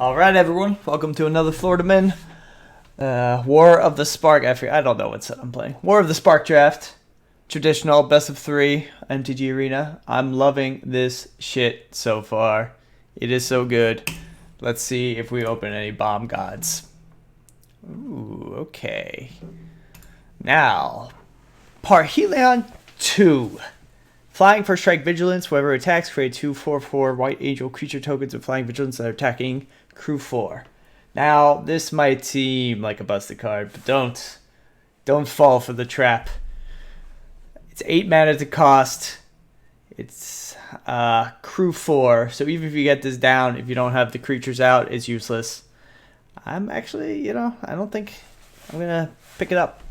All right, everyone. Welcome to another Florida Man. War of the Spark. I don't know what set I'm playing. War of the Spark draft. Traditional best of 3 MTG arena. I'm loving this shit so far. It is so good. Let's see if we open any bomb gods. Ooh, okay. Now, Parhelion 2. Flying for strike vigilance. Whoever attacks, create 2/4/4 white angel creature tokens with flying vigilance that are attacking crew 4. Now, this might seem like a busted card, but don't fall for the trap. It's 8 mana to cost. It's crew 4, so even if you get this down, if you don't have the creatures out, it's useless. I'm actually, I don't think I'm gonna pick it up.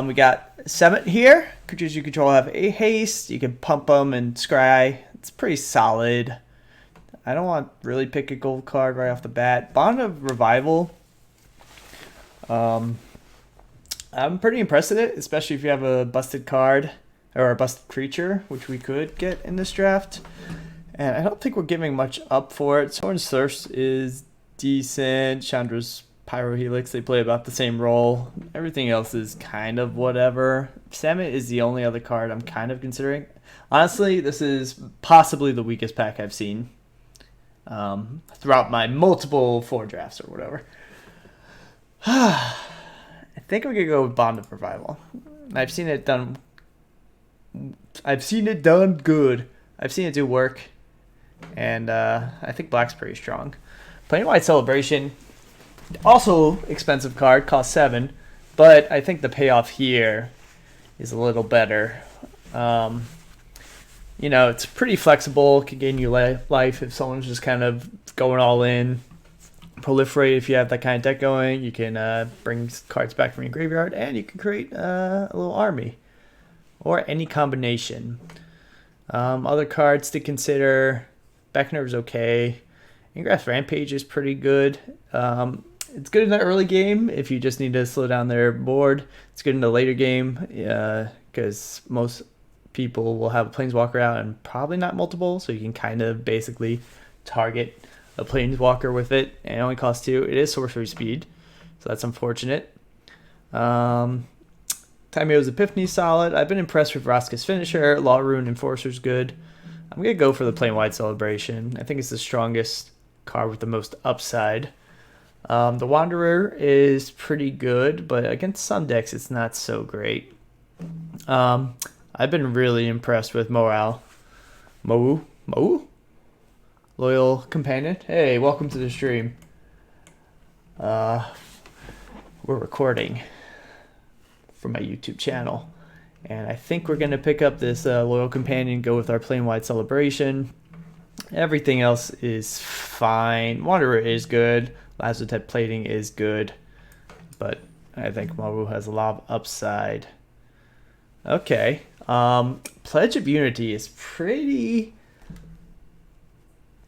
We got 7 here. Creatures you control have a haste. You can pump them and scry. It's pretty solid. I don't want to really pick a gold card right off the bat. Bond of Revival. I'm pretty impressed with it, especially if you have a busted card or a busted creature, which we could get in this draft. And I don't think we're giving much up for it. Sorin's Thirst is decent. Chandra's Pyrohelix, they play about the same role. Everything else is kind of whatever. Samet is the only other card I'm kind of considering. Honestly, this is possibly the weakest pack I've seen throughout my multiple 4 drafts or whatever. I think we're gonna go with Bond of Revival. I've seen it done good. I've seen it do work, and I think Black's pretty strong. Plain-White Celebration, also expensive card, costs 7, but I think the payoff here is a little better. It's pretty flexible, can gain you life if someone's just kind of going all in. Proliferate if you have that kind of deck going. You can bring cards back from your graveyard, and you can create a little army or any combination. Other cards to consider: Beckner's okay. Ingrath's Rampage is pretty good. It's good in the early game if you just need to slow down their board. It's good in the later game because most people will have a Planeswalker out and probably not multiple, so you can kind of basically target a Planeswalker with it, and it only costs 2. It is sorcery speed, so that's unfortunate. Tymio's Epiphany solid. I've been impressed with Vraska's Finisher. Law Rune Enforcer's good. I'm going to go for the Plain-White Celebration. I think it's the strongest card with the most upside. The Wanderer is pretty good, but against some decks it's not so great. I've been really impressed with Moau. Loyal Companion. Hey, welcome to the stream. We're recording for my YouTube channel, and I think we're going to pick up this Loyal Companion, go with our Plain-White Celebration. Everything else is fine. Wanderer is good. Lazotep Plating is good, but I think Maru has a lot of upside. Okay. Pledge of Unity is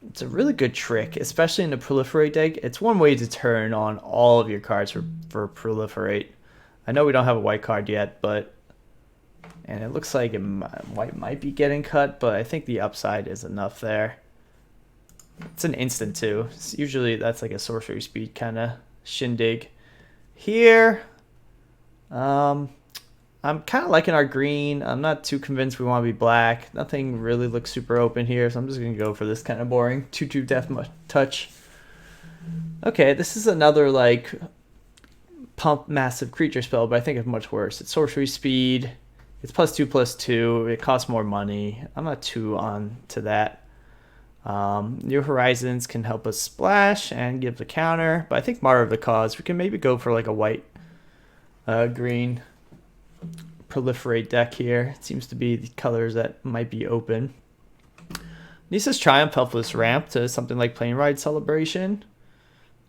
it's a really good trick, especially in the Proliferate deck. It's one way to turn on all of your cards for Proliferate. I know we don't have a white card yet, and it looks like white might be getting cut, but I think the upside is enough there. It's an instant too. Usually that's like a sorcery speed kind of shindig. Here, I'm kind of liking our green. I'm not too convinced we want to be black. Nothing really looks super open here, so I'm just going to go for this kind of boring 2/2 Death Touch. Okay, this is another like pump massive creature spell, but I think it's much worse. It's sorcery speed. It's +2/+2. It costs more money. I'm not too on to that. New Horizons can help us splash and give the counter, but I think Martyr of the Cause, we can maybe go for like a white green Proliferate deck here. It seems to be the colors that might be open. Nisa's Triumph helps us ramp to something like Plain-White Celebration,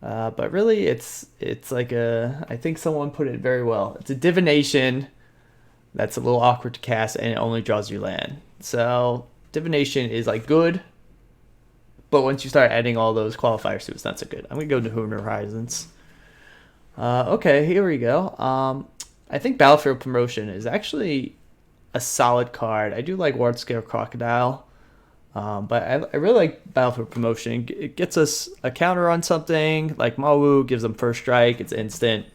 but really it's like I think someone put it very well. It's a divination that's a little awkward to cast, and it only draws you land. So divination is like good, but once you start adding all those qualifiers to it, it's not so good. I'm going to go to New Horizons. Okay, here we go. I think Battlefield Promotion is actually a solid card. I do like Ward Scale Crocodile. But I really like Battlefield Promotion. It gets us a counter on something, like Mawu gives them first strike, it's instant.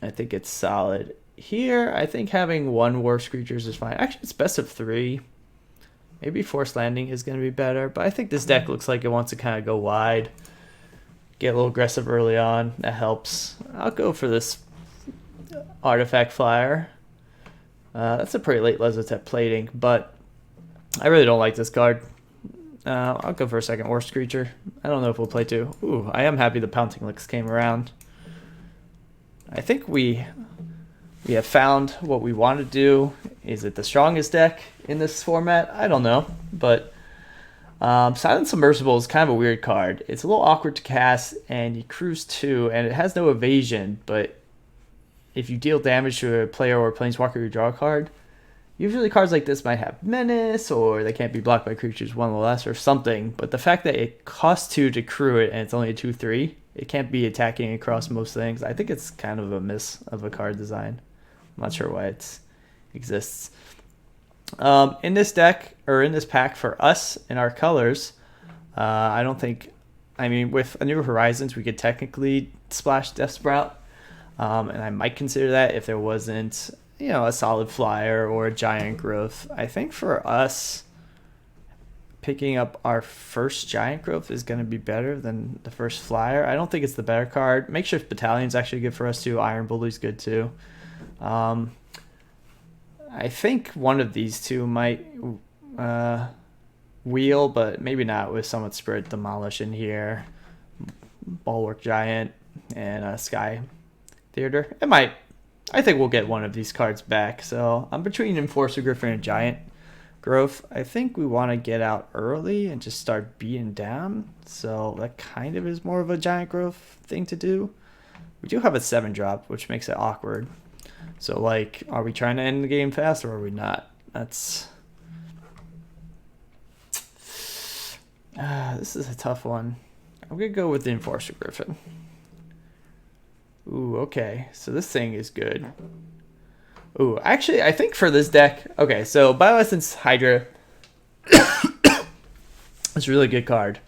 I think it's solid. Here, I think having one Worst Creatures is fine. Actually, it's best of 3. Maybe Forced Landing is going to be better, but I think this deck looks like it wants to kind of go wide. Get a little aggressive early on. That helps. I'll go for this Artifact Flyer. That's a pretty late Lesotep Plating, but I really don't like this card. I'll go for a second Worst Creature. I don't know if we'll play 2. Ooh, I am happy the Pouncing Licks came around. I think we have found what we want to do. Is it the strongest deck in this format? I don't know, but Silent Submersible is kind of a weird card. It's a little awkward to cast, and you cruise 2, and it has no evasion, but if you deal damage to a player or a planeswalker, you draw a card. Usually cards like this might have Menace, or they can't be blocked by creatures 1 or less, or something, but the fact that it costs 2 to crew it, and it's only a 2/3, it can't be attacking across most things. I think it's kind of a miss of a card design. I'm not sure why it exists. In this deck, or in this pack for us, in our colors, I don't think, I mean, with a New Horizons, we could technically splash Death Sprout, and I might consider that if there wasn't, you know, a solid flyer or a giant growth. I think for us, picking up our first giant growth is going to be better than the first flyer. I don't think it's the better card. Makeshift Battalion's actually good for us too. Iron Bully's good too. I think one of these two might wheel, but maybe not with Summit Spirit Demolish in here. Bulwark Giant and Sky Theater. It might. I think we'll get one of these cards back. So I'm between Enforcer Griffin and Giant Growth. I think we want to get out early and just start beating down. So that kind of is more of a Giant Growth thing to do. We do have a 7-drop, which makes it awkward. So, like, are we trying to end the game fast or are we not? That's... this is a tough one. I'm going to go with the Enforcer Griffin. Ooh, okay. So this thing is good. Ooh, actually, I think for this deck... Okay, so Bioessence Hydra is a really good card.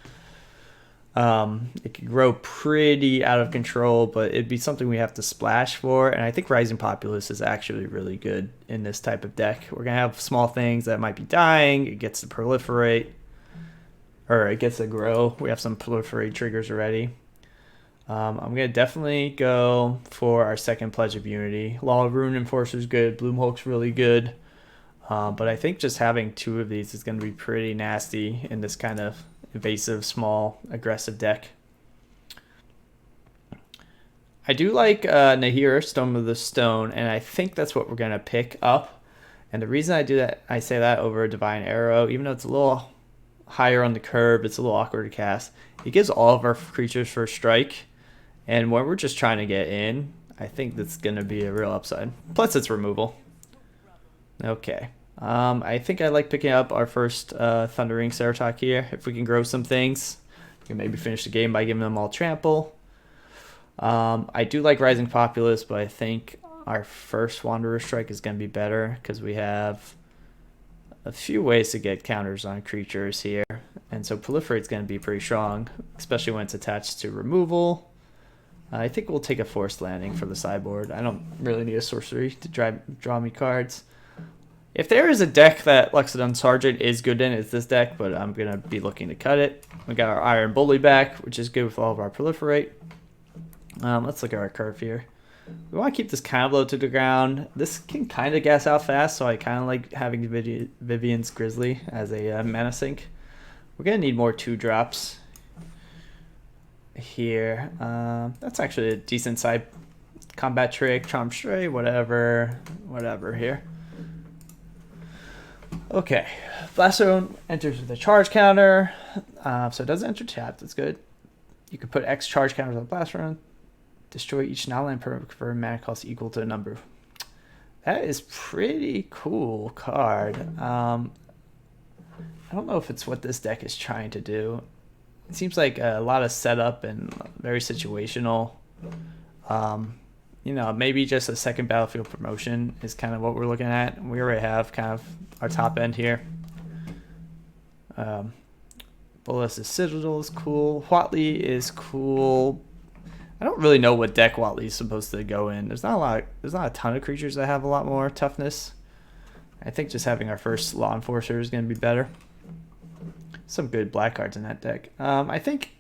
It can grow pretty out of control, but it'd be something we have to splash for. And I think Rising Populace is actually really good in this type of deck. We're going to have small things that might be dying. It gets to proliferate. Or it gets to grow. We have some proliferate triggers already. I'm going to definitely go for our second Pledge of Unity. Law of Ruin Enforcer is good. Bloomhulk's really good. But I think just having 2 of these is going to be pretty nasty in this kind of evasive, small, aggressive deck. I do like Nahir, Stone of the Stone, and I think that's what we're going to pick up. And the reason I do that, I say that over Divine Arrow, even though it's a little higher on the curve, it's a little awkward to cast. It gives all of our creatures first strike, and when we're just trying to get in, I think that's going to be a real upside. Plus, it's removal. Okay. I think I like picking up our first Thundering Ceratok here. If we can grow some things, we can maybe finish the game by giving them all trample. I do like Rising Populace, but I think our first Wanderer Strike is going to be better because we have a few ways to get counters on creatures here. And so Proliferate's going to be pretty strong, especially when it's attached to removal. I think we'll take a Forced Landing for the sideboard. I don't really need a sorcery to draw me cards. If there is a deck that Luxodon Sergeant is good in, it's this deck, but I'm going to be looking to cut it. We got our Iron Bully back, which is good with all of our Proliferate. Let's look at our curve here. We want to keep this kind of low to the ground. This can kind of gas out fast, so I kind of like having Vivian's Grizzly as a mana sink. We're going to need more 2-drops here. That's actually a decent side combat trick, Charm Stray, whatever here. Okay, Blaststone enters with a charge counter, so it doesn't enter tapped. That's good. You can put X charge counters on Blaststone. Destroy each non-land permanent for mana cost equal to a number. That is pretty cool card. I don't know if it's what this deck is trying to do. It seems like a lot of setup and very situational. You know, maybe just a second Battlefield Promotion is kind of what we're looking at. We already have kind of our top end here. Bolas' Citadel is cool. Huatli is cool. I don't really know what deck Huatli is supposed to go in. There's not a ton of creatures that have a lot more toughness. I think just having our first Law Enforcer is going to be better. Some good black cards in that deck. I think...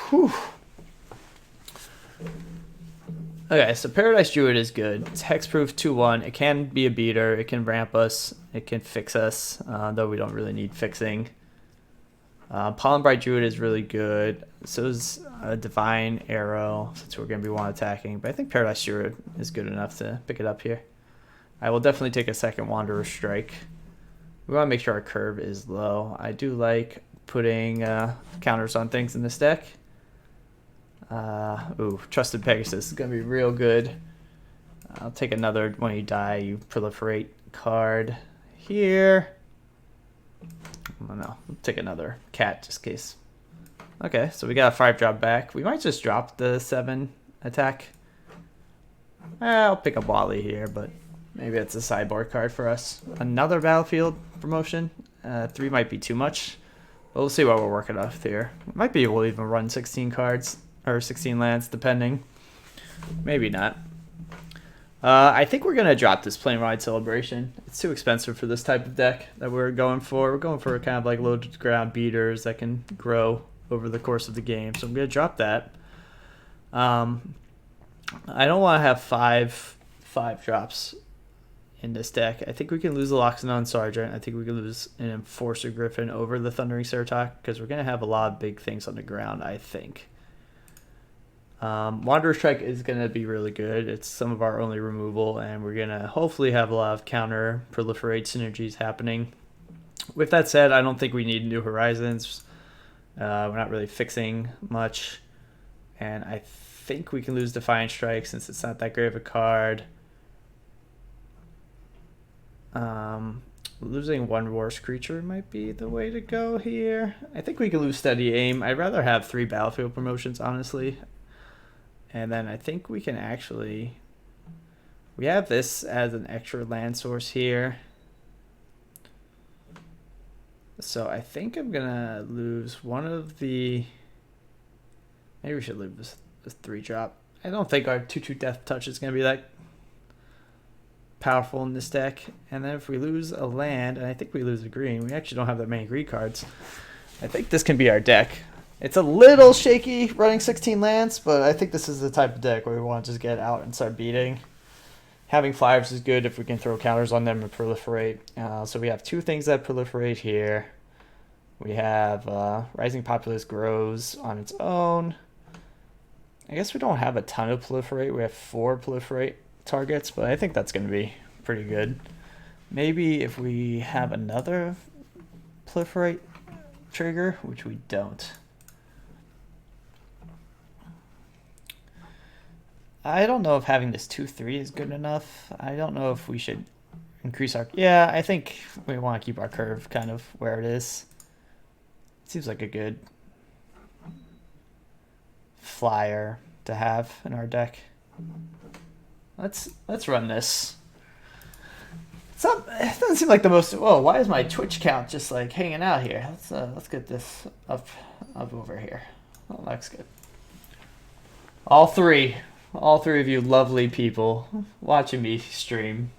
Whew. Okay, so Paradise Druid is good. It's hexproof 2/1. It can be a beater. It can ramp us. It can fix us, though we don't really need fixing. Pollenbright Druid is really good. So is Divine Arrow, since we're going to be one attacking. But I think Paradise Druid is good enough to pick it up here. I will definitely take a second Wanderer Strike. We want to make sure our curve is low. I do like putting counters on things in this deck. Ooh, Trusted Pegasus is going to be real good. I'll take another when you die, you proliferate card here. Oh no, I'll take another cat just in case. Okay, so we got a 5-drop back. We might just drop the 7 attack. I'll pick up Wally here, but maybe it's a sideboard card for us. Another Battlefield promotion. 3 might be too much, but we'll see what we're working off here. Might be able to even run 16 cards. Or 16 lands, depending. Maybe not. I think we're going to drop this Plane Ride Celebration. It's too expensive for this type of deck that we're going for. We're going for kind of like low ground beaters that can grow over the course of the game. So I'm going to drop that. I don't want to have five drops in this deck. I think we can lose the Loxodon Sergeant. I think we can lose an Enforcer Griffin over the Thundering Surtok because we're going to have a lot of big things on the ground, I think. Wanderer Strike is going to be really good. It's some of our only removal, and we're going to hopefully have a lot of counter proliferate synergies happening. With that said, I don't think we need New Horizons. We're not really fixing much, and I think we can lose Defiant Strike since it's not that great of a card. Losing one worse creature might be the way to go here. I think we can lose Steady Aim. I'd rather have 3 Battlefield promotions, honestly. And then I think we can actually... We have this as an extra land source here. So I think I'm going to lose one of the... Maybe we should leave this 3-drop. I don't think our 2/2 Death Touch is going to be that powerful in this deck. And then if we lose a land, and I think we lose a green, we actually don't have that many green cards. I think this can be our deck. It's a little shaky running 16 lands, but I think this is the type of deck where we want to just get out and start beating. Having flyers is good if we can throw counters on them and proliferate. So we have 2 things that proliferate here. We have Rising Populace grows on its own. I guess we don't have a ton of proliferate. We have 4 proliferate targets, but I think that's going to be pretty good. Maybe if we have another proliferate trigger, which we don't. I don't know if having this 2/3 is good enough. I don't know if we should increase our... Yeah, I think we want to keep our curve kind of where it is. It seems like a good flyer to have in our deck. Let's run this. It doesn't seem like the most... Whoa, why is my Twitch count just like hanging out here? Let's get this up over here. Oh, that's good. All three of you lovely people watching me stream.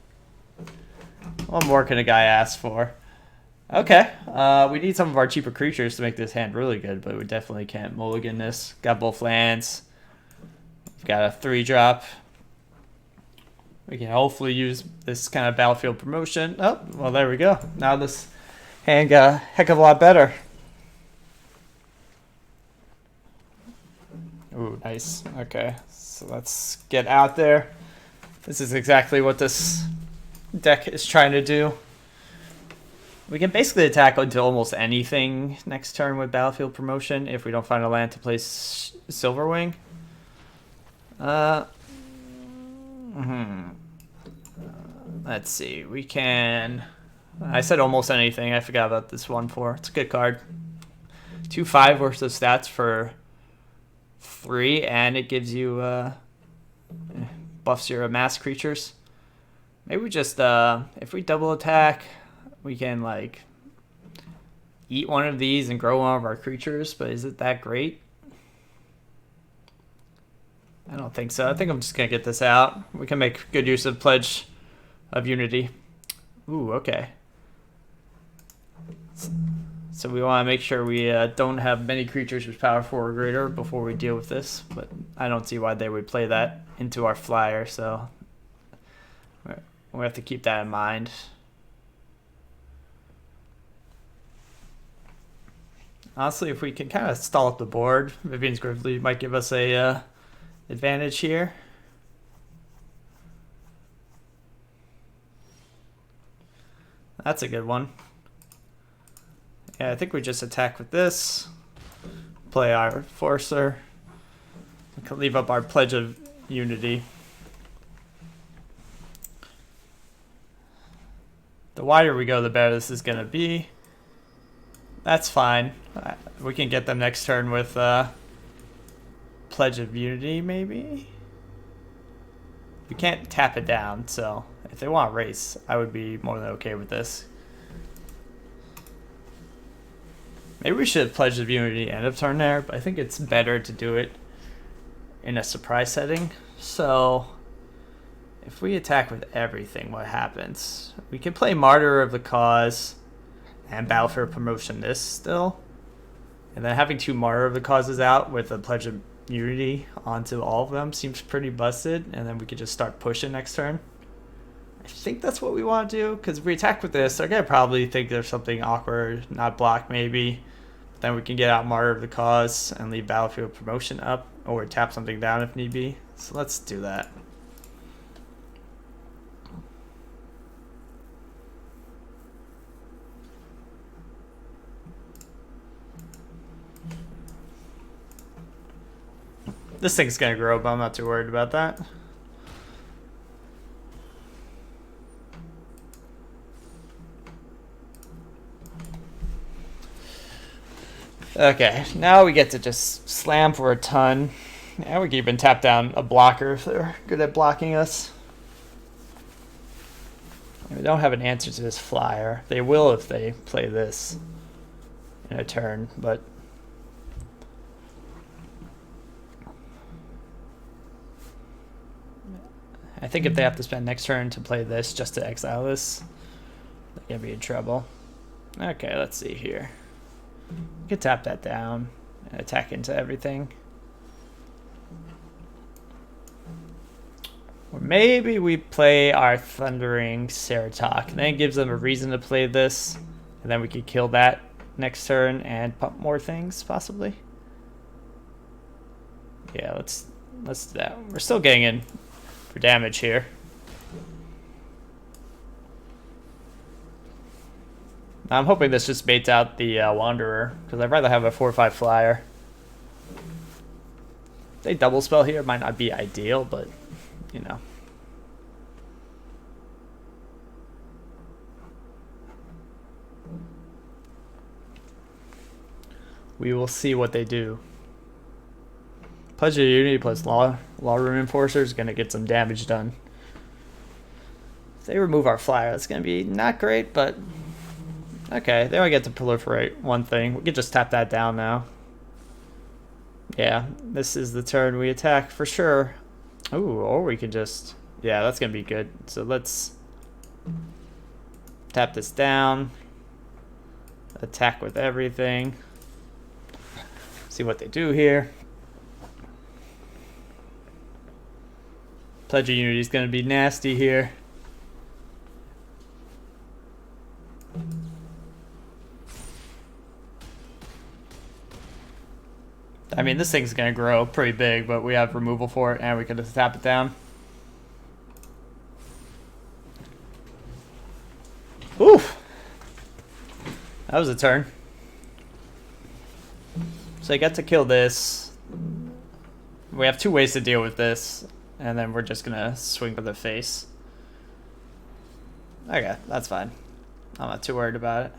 What more can a guy ask for? Okay, we need some of our cheaper creatures to make this hand really good, but we definitely can't mulligan this. Got both lands. We've got a 3-drop. We can hopefully use this kind of battlefield promotion. Oh, well, there we go. Now this hand got a heck of a lot better. Ooh, nice. Okay, so let's get out there. This is exactly what this deck is trying to do. We can basically attack into almost anything next turn with Battlefield Promotion if we don't find a land to place Silverwing. Let's see. We can... I said almost anything. I forgot about this 1/4. It's a good card. 2/5 worth of stats for 3, and it gives you buffs your mass creatures. Maybe we just if we double attack, we can like eat one of these and grow one of our creatures, but is it that great? I don't think so. I think I'm just going to get this out. We can make good use of Pledge of Unity. Ooh, okay. So we want to make sure we don't have many creatures with power 4 or greater before we deal with this, but I don't see why they would play that into our flyer, so we have to keep that in mind. Honestly, if we can kind of stall up the board, Vivian's Gridley might give us a advantage here. That's a good one. Yeah, I think we just attack with this, play our Forcer, we can leave up our Pledge of Unity. The wider we go, the better this is going to be. That's fine. We can get them next turn with Pledge of Unity, maybe? We can't tap it down, so if they want race, I would be more than okay with this. Maybe we should Pledge of Unity end of turn there, but I think it's better to do it in a surprise setting. So if we attack with everything, what happens? We can play Martyr of the Cause and Battlefield Promotion this still. And then having 2 Martyr of the Causes out with a Pledge of Unity onto all of them seems pretty busted. And then we could just start pushing next turn. I think that's what we want to do, because if we attack with this, they're going to probably think there's something awkward, not block maybe. Then we can get out Martyr of the Cause and leave Battlefield Promotion up, or tap something down if need be. So let's do that. This thing's going to grow, but I'm not too worried about that. Okay, now we get to just slam for a ton. And we can even tap down a blocker if they're good at blocking us. And we don't have an answer to this flyer. They will if they play this in a turn, but I think if they have to spend next turn to play this just to exile this, they're going to be in trouble. Okay, let's see here. We could tap that down and attack into everything. Or maybe we play our Thundering Ceratok. Then it gives them a reason to play this. And then we could kill that next turn and pump more things, possibly. Yeah, let's do that. We're still getting in for damage here. I'm hoping this just baits out the Wanderer, because I'd rather have a 4/5 flyer. If they double spell here, it might not be ideal, but, you know. We will see what they do. Pledge of Unity plus Law Room Enforcer is going to get some damage done. If they remove our flyer, that's going to be not great, but okay, they only get to proliferate one thing. We can just tap that down now. Yeah, this is the turn we attack for sure. Ooh, or we can just... yeah, that's going to be good. So let's tap this down. Attack with everything. See what they do here. Pledge of Unity is going to be nasty here. I mean, this thing's going to grow pretty big, but we have removal for it, and we can just tap it down. Oof! That was a turn. So I got to kill this. We have 2 ways to deal with this, and then we're just going to swing for the face. Okay, that's fine. I'm not too worried about it.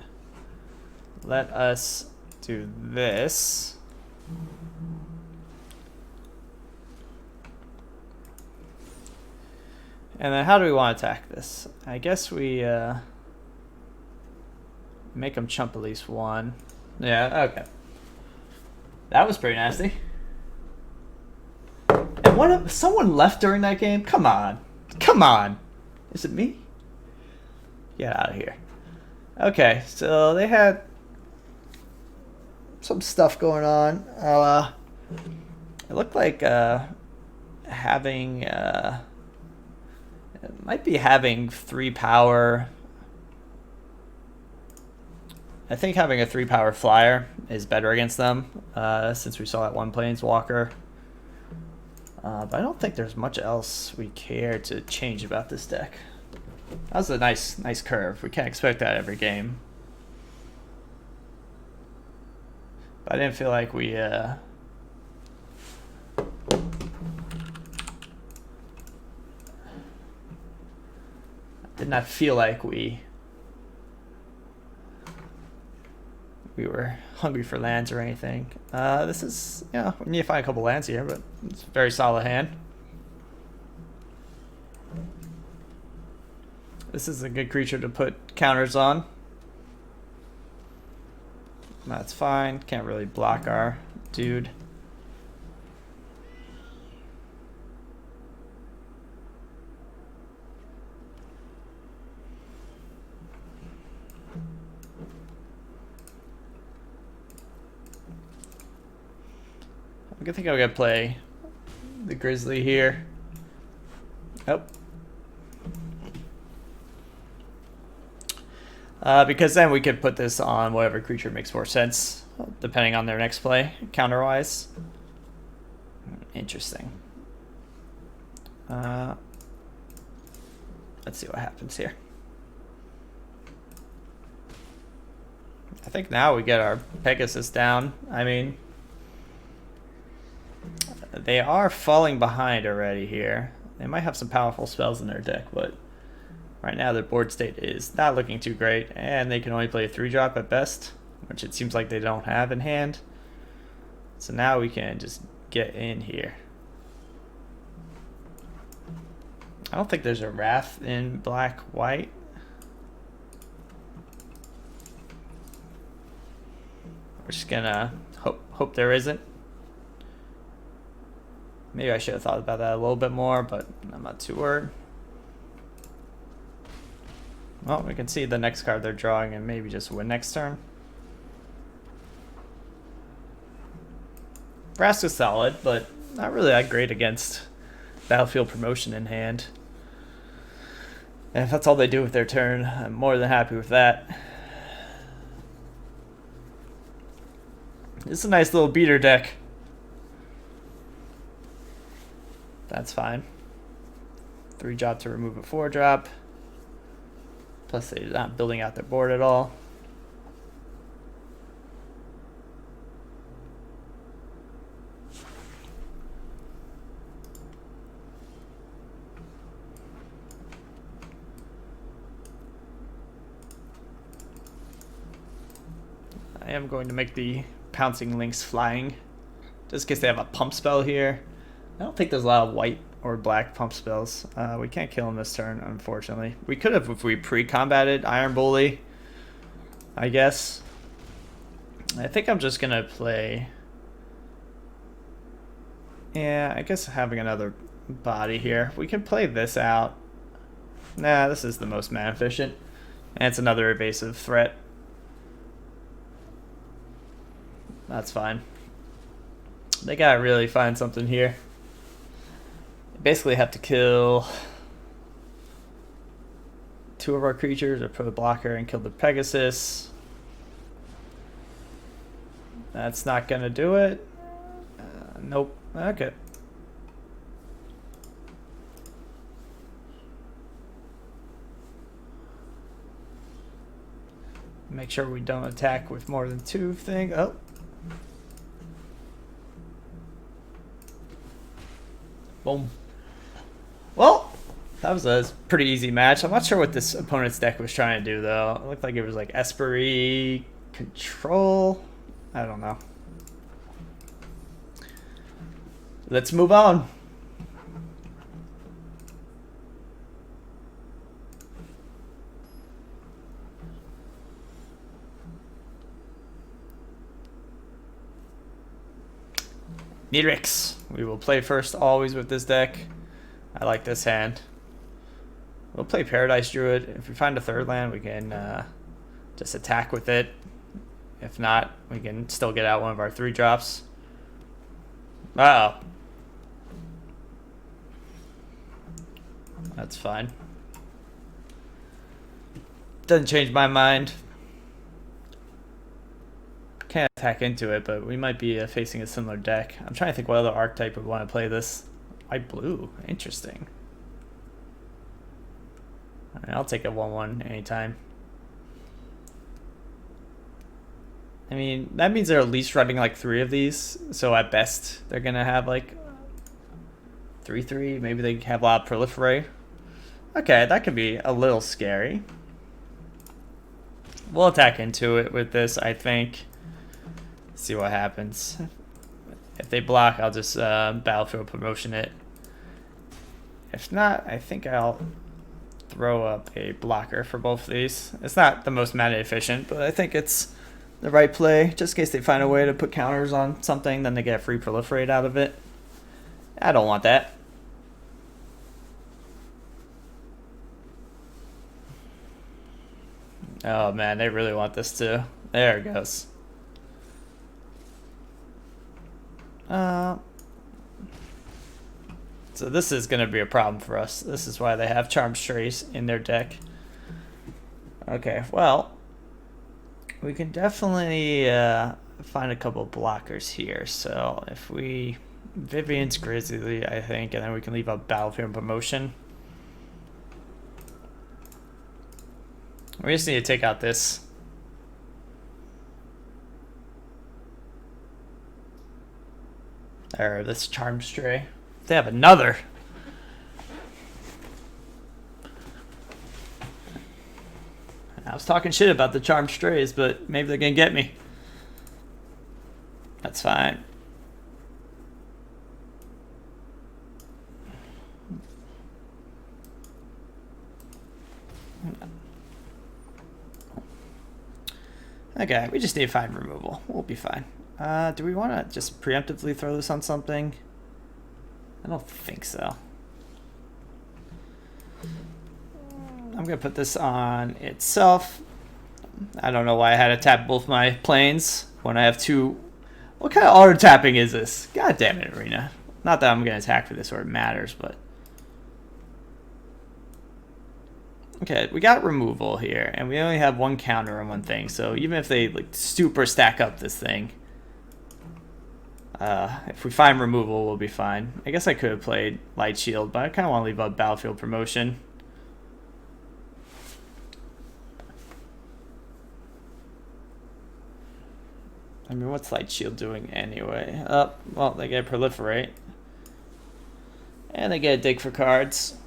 Let us do this. And then how do we want to attack this? I guess we Make him chump at least one. Yeah, okay. That was pretty nasty. And what? Someone left during that game? Come on. Come on. Is it me? Get out of here. Okay, so they had some stuff going on. It looked like having... it might be having 3 power... I think having a 3 power flyer is better against them, since we saw that one planeswalker. But I don't think there's much else we care to change about this deck. That was a nice curve. We can't expect that every game. But I didn't feel like we did not feel like we were hungry for lands or anything. This is, yeah, we need to find a couple lands here, but it's a very solid hand. This is a good creature to put counters on. That's fine. Can't really block our dude. I think I'm gonna play the Grizzly here. Oh. Because then we could put this on whatever creature makes more sense, depending on their next play, counter-wise. Interesting. Let's see what happens here. I think now we get our Pegasus down. I mean, they are falling behind already here. They might have some powerful spells in their deck, but right now their board state is not looking too great, and they can only play a 3-drop at best, which it seems like they don't have in hand. So now we can just get in here. I don't think there's a Wrath in black-white. We're just gonna hope there isn't. Maybe I should have thought about that a little bit more, but I'm not too worried. Well, we can see the next card they're drawing and maybe just win next turn. Brass is solid, but not really that great against Battlefield Promotion in hand. And if that's all they do with their turn, I'm more than happy with that. It's a nice little beater deck. That's fine. 3-drop to remove a 4-drop. Plus they're not building out their board at all. I am going to make the Pouncing Lynx flying, just in case they have a pump spell here. I don't think there's a lot of white or black pump spells. We can't kill him this turn, unfortunately. We could have if we pre-combated Iron Bully, I guess. I think I'm just going to play... Yeah, I guess having another body here. We can play this out. Nah, this is the most mana efficient. And it's another evasive threat. That's fine. They gotta really find something here. They basically have to kill 2 of our creatures or put a blocker and kill the Pegasus. That's not gonna do it. Nope. Okay. Make sure we don't attack with more than 2 things. Oh. Boom. Well, that was a pretty easy match. I'm not sure what this opponent's deck was trying to do, though. It looked like it was like Esprit Control. I don't know. Let's move on. Nidrix. We will play first always with this deck. I like this hand. We'll play Paradise Druid. If we find a third land, we can just attack with it. If not, we can still get out one of our 3-drops. Uh oh. That's fine. Doesn't change my mind. Can't attack into it, but we might be facing a similar deck. I'm trying to think what other archetype would want to play this. White blue. Interesting. Alright, I'll take a 1/1 anytime. I mean, that means they're at least running like 3 of these. So at best, they're going to have like 3/3. Maybe they have a lot of proliferate. Okay, that could be a little scary. We'll attack into it with this, I think. See what happens. If they block, I'll just battlefield promotion it. If not, I think I'll throw up a blocker for both of these. It's not the most mana efficient, but I think it's the right play. Just in case they find a way to put counters on something, then they get free proliferate out of it. I don't want that. Oh man, they really want this too. There it goes. So this is going to be a problem for us. This is why they have Charmed Strays in their deck. Okay, well, we can definitely find a couple blockers here. So if we Vivian's Grizzly, I think, and then we can leave a battlefield promotion. We just need to take out this. Or this Charmed Stray. They have another. I was talking shit about the Charmed Strays, but maybe they're gonna get me. That's fine. Okay, we just need to find removal. We'll be fine. Do we want to just preemptively throw this on something? I don't think so. I'm going to put this on itself. I don't know why I had to tap both my planes when I have 2. What kind of auto tapping is this? God damn it, Arena. Not that I'm going to attack for this or it matters, but... Okay, we got removal here, and we only have 1 counter on one thing, so even if they like super stack up this thing, if we find removal, we'll be fine. I guess I could have played Light Shield, but I kind of want to leave a battlefield promotion. I mean, what's Light Shield doing anyway? Well, they get Proliferate. And they get a dig for cards.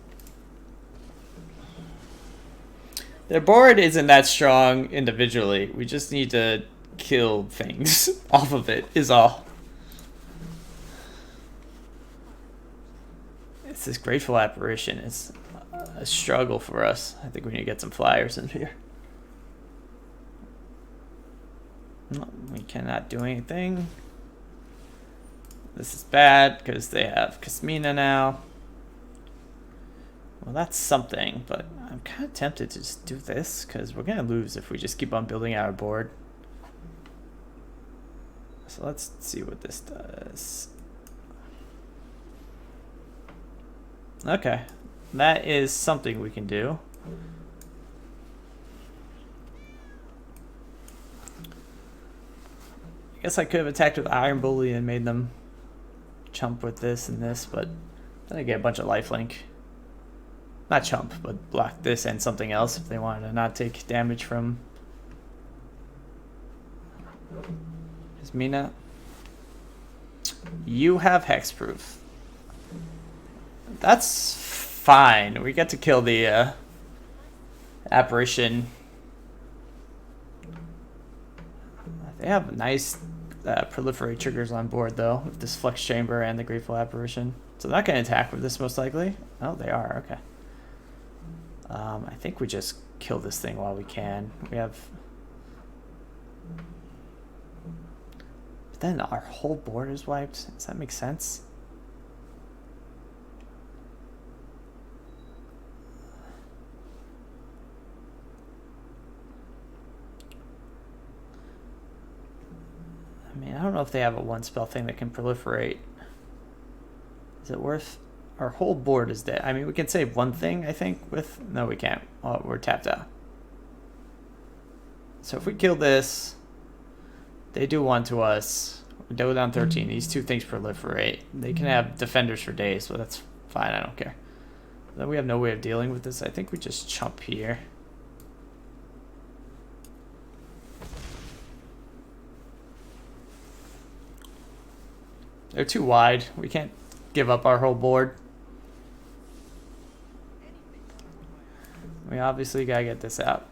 Their board isn't that strong individually. We just need to kill things off of it, is all. It's this Grateful Apparition. It's a struggle for us. I think we need to get some flyers in here. No, we cannot do anything. This is bad because they have Kasmina now. Well, that's something, but I'm kind of tempted to just do this because we're going to lose if we just keep on building our board. So let's see what this does. Okay, that is something we can do. I guess I could have attacked with Iron Bully and made them chump with this and this, but then I get a bunch of lifelink. Not chump, but block this and something else if they wanted to not take damage from his Mina. You have hexproof. That's fine. We get to kill the apparition. They have nice proliferate triggers on board though, with this Flex Chamber and the Grateful Apparition. So they're not going to attack with this most likely. Oh, they are. Okay. I think we just kill this thing while we can. We have then our whole board is wiped. Does that make sense? I mean, I don't know if they have a one spell thing that can proliferate. Is it worth? Our whole board is dead. I mean, we can save one thing, I think, with... No, we can't. Oh, we're tapped out. So if we kill this, they do one to us. We go down 13. These two things proliferate. They can have defenders for days, but that's fine. I don't care. Then we have no way of dealing with this. I think we just chump here. They're too wide. We can't give up our whole board. We obviously gotta get this out.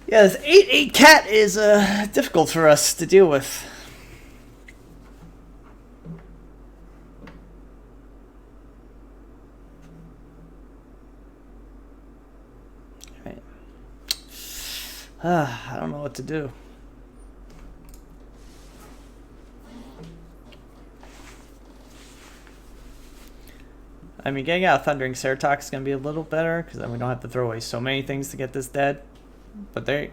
Yeah, this 8/8 cat is difficult for us to deal with. Right. I don't know what to do. I mean, getting out Thundering Ceratox is going to be a little better, because then we don't have to throw away so many things to get this dead. But they're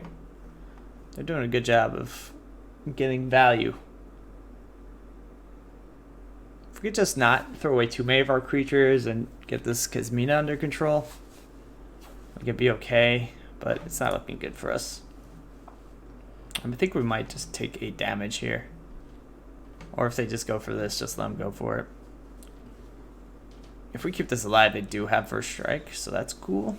doing a good job of getting value. If we could just not throw away too many of our creatures and get this Kazmina under control, we could be okay, but it's not looking good for us. I think we might just take 8 damage here. Or if they just go for this, just let them go for it. If we keep this alive, they do have first strike, so that's cool.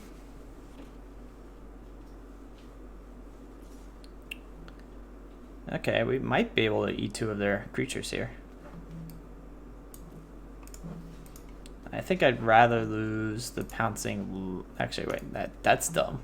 Okay, we might be able to eat 2 of their creatures here. I think I'd rather lose the pouncing. Actually, wait, that's dumb.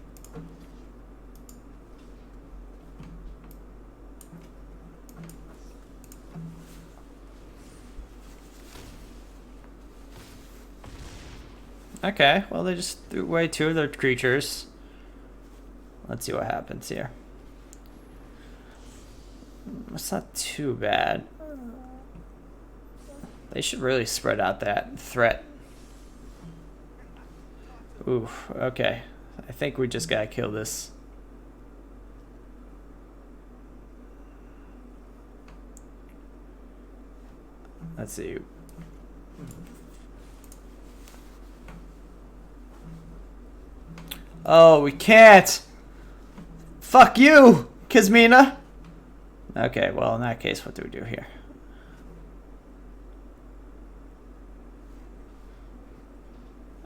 Okay, well, they just threw away 2 of their creatures. Let's see what happens here. It's not too bad. They should really spread out that threat. Ooh, okay. I think we just gotta kill this. Let's see. Oh, we can't! Fuck you, Kazmina! Okay, well, in that case, what do we do here?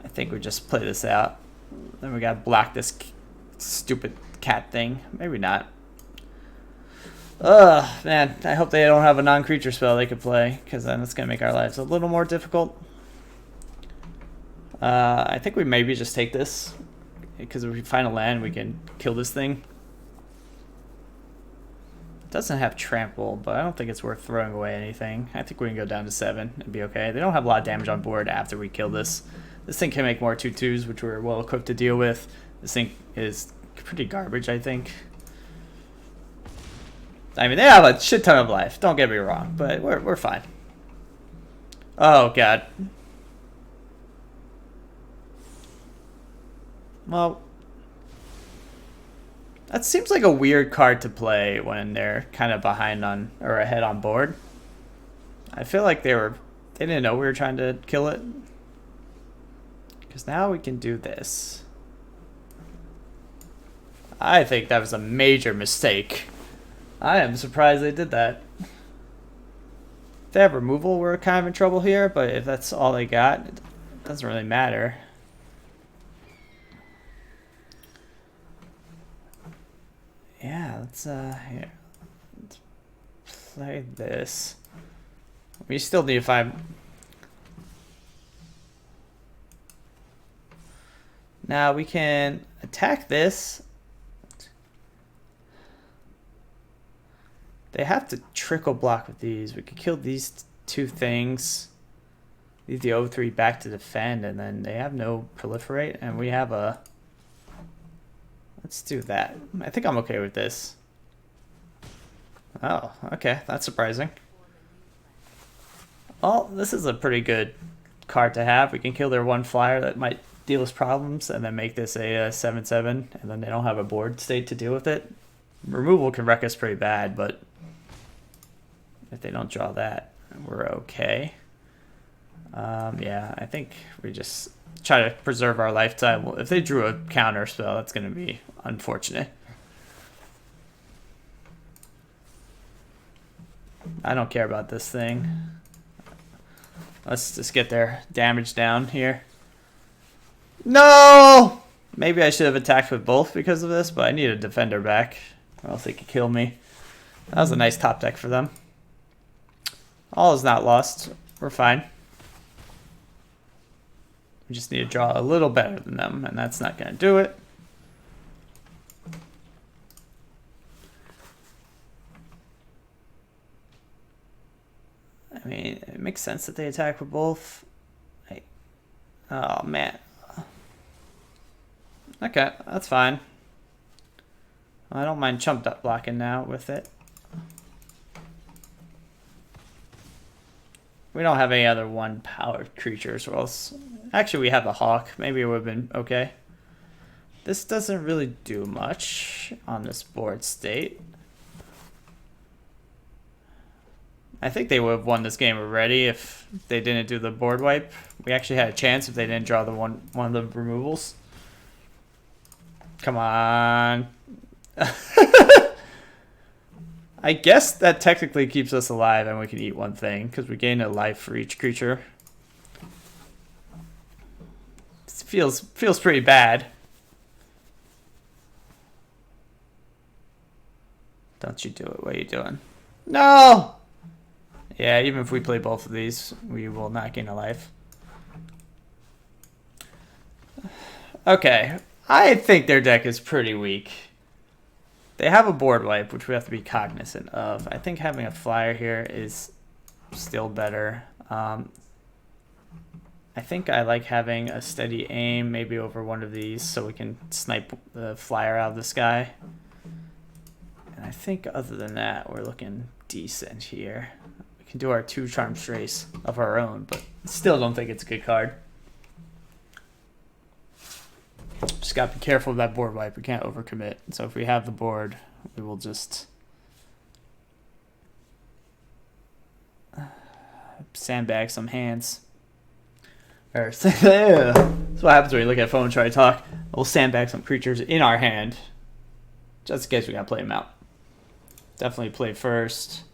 I think we just play this out. Then we gotta block this stupid cat thing. Maybe not. Ugh, man. I hope they don't have a non-creature spell they could play, because then it's gonna make our lives a little more difficult. I think we maybe just take this, because if we find a land, we can kill this thing. Doesn't have trample, but I don't think it's worth throwing away anything. I think we can go down to 7 and be okay. They don't have a lot of damage on board after we kill this. This thing can make more 2/2s, which we're well equipped to deal with. This thing is pretty garbage, I think. I mean, they have a shit ton of life, don't get me wrong, but we're fine. Oh, God. Well, that seems like a weird card to play when they're kind of behind on or ahead on board. I feel like they didn't know we were trying to kill it. Because now we can do this. I think that was a major mistake. I am surprised they did that. If they have removal, we're kind of in trouble here, but if that's all they got, it doesn't really matter. Yeah, let's here. Let's play this. We still need to find. Now we can attack this. They have to trickle block with these. We could kill these two things. Leave the 0-3 back to defend, and then they have no proliferate, and we have a... Let's do that. I think I'm okay with this. Oh, okay. That's surprising. Well, this is a pretty good card to have. We can kill their one flyer that might deal us problems, and then make this a 7/7, and then they don't have a board state to deal with it. Removal can wreck us pretty bad, but if they don't draw that, we're okay. Yeah, I think we just try to preserve our lifetime. If they drew a counter spell, that's going to be unfortunate. I don't care about this thing. Let's just get their damage down here. No! Maybe I should have attacked with both because of this, but I need a defender back, or else they could kill me. That was a nice top deck for them. All is not lost. We're fine. We just need to draw a little better than them, and that's not going to do it. I mean, it makes sense that they attack with both. Oh, man. Okay, that's fine. I don't mind chump blocking now with it. We don't have any other one-powered creatures, or else... Actually, we have a hawk. Maybe it would have been okay. This doesn't really do much on this board state. I think they would have won this game already if they didn't do the board wipe. We actually had a chance if they didn't draw the one of the removals. Come on. I guess that technically keeps us alive and we can eat one thing because we gain a life for each creature. This feels pretty bad. Don't you do it. What are you doing? No! Yeah, even if we play both of these, we will not gain a life. Okay, I think their deck is pretty weak. They have a board wipe, which we have to be cognizant of. I think having a flyer here is still better. I think I like having a steady aim, maybe over one of these, so we can snipe the flyer out of the sky. And I think other than that, we're looking decent here. We can do our 2 Charm Trace of our own, but still don't think it's a good card. Just gotta be careful of that board wipe. We can't overcommit. So if we have the board, we will just sandbag some hands. That's what happens when you look at a phone and try to talk. We'll sandbag some creatures in our hand, just in case we gotta play them out. Definitely play first.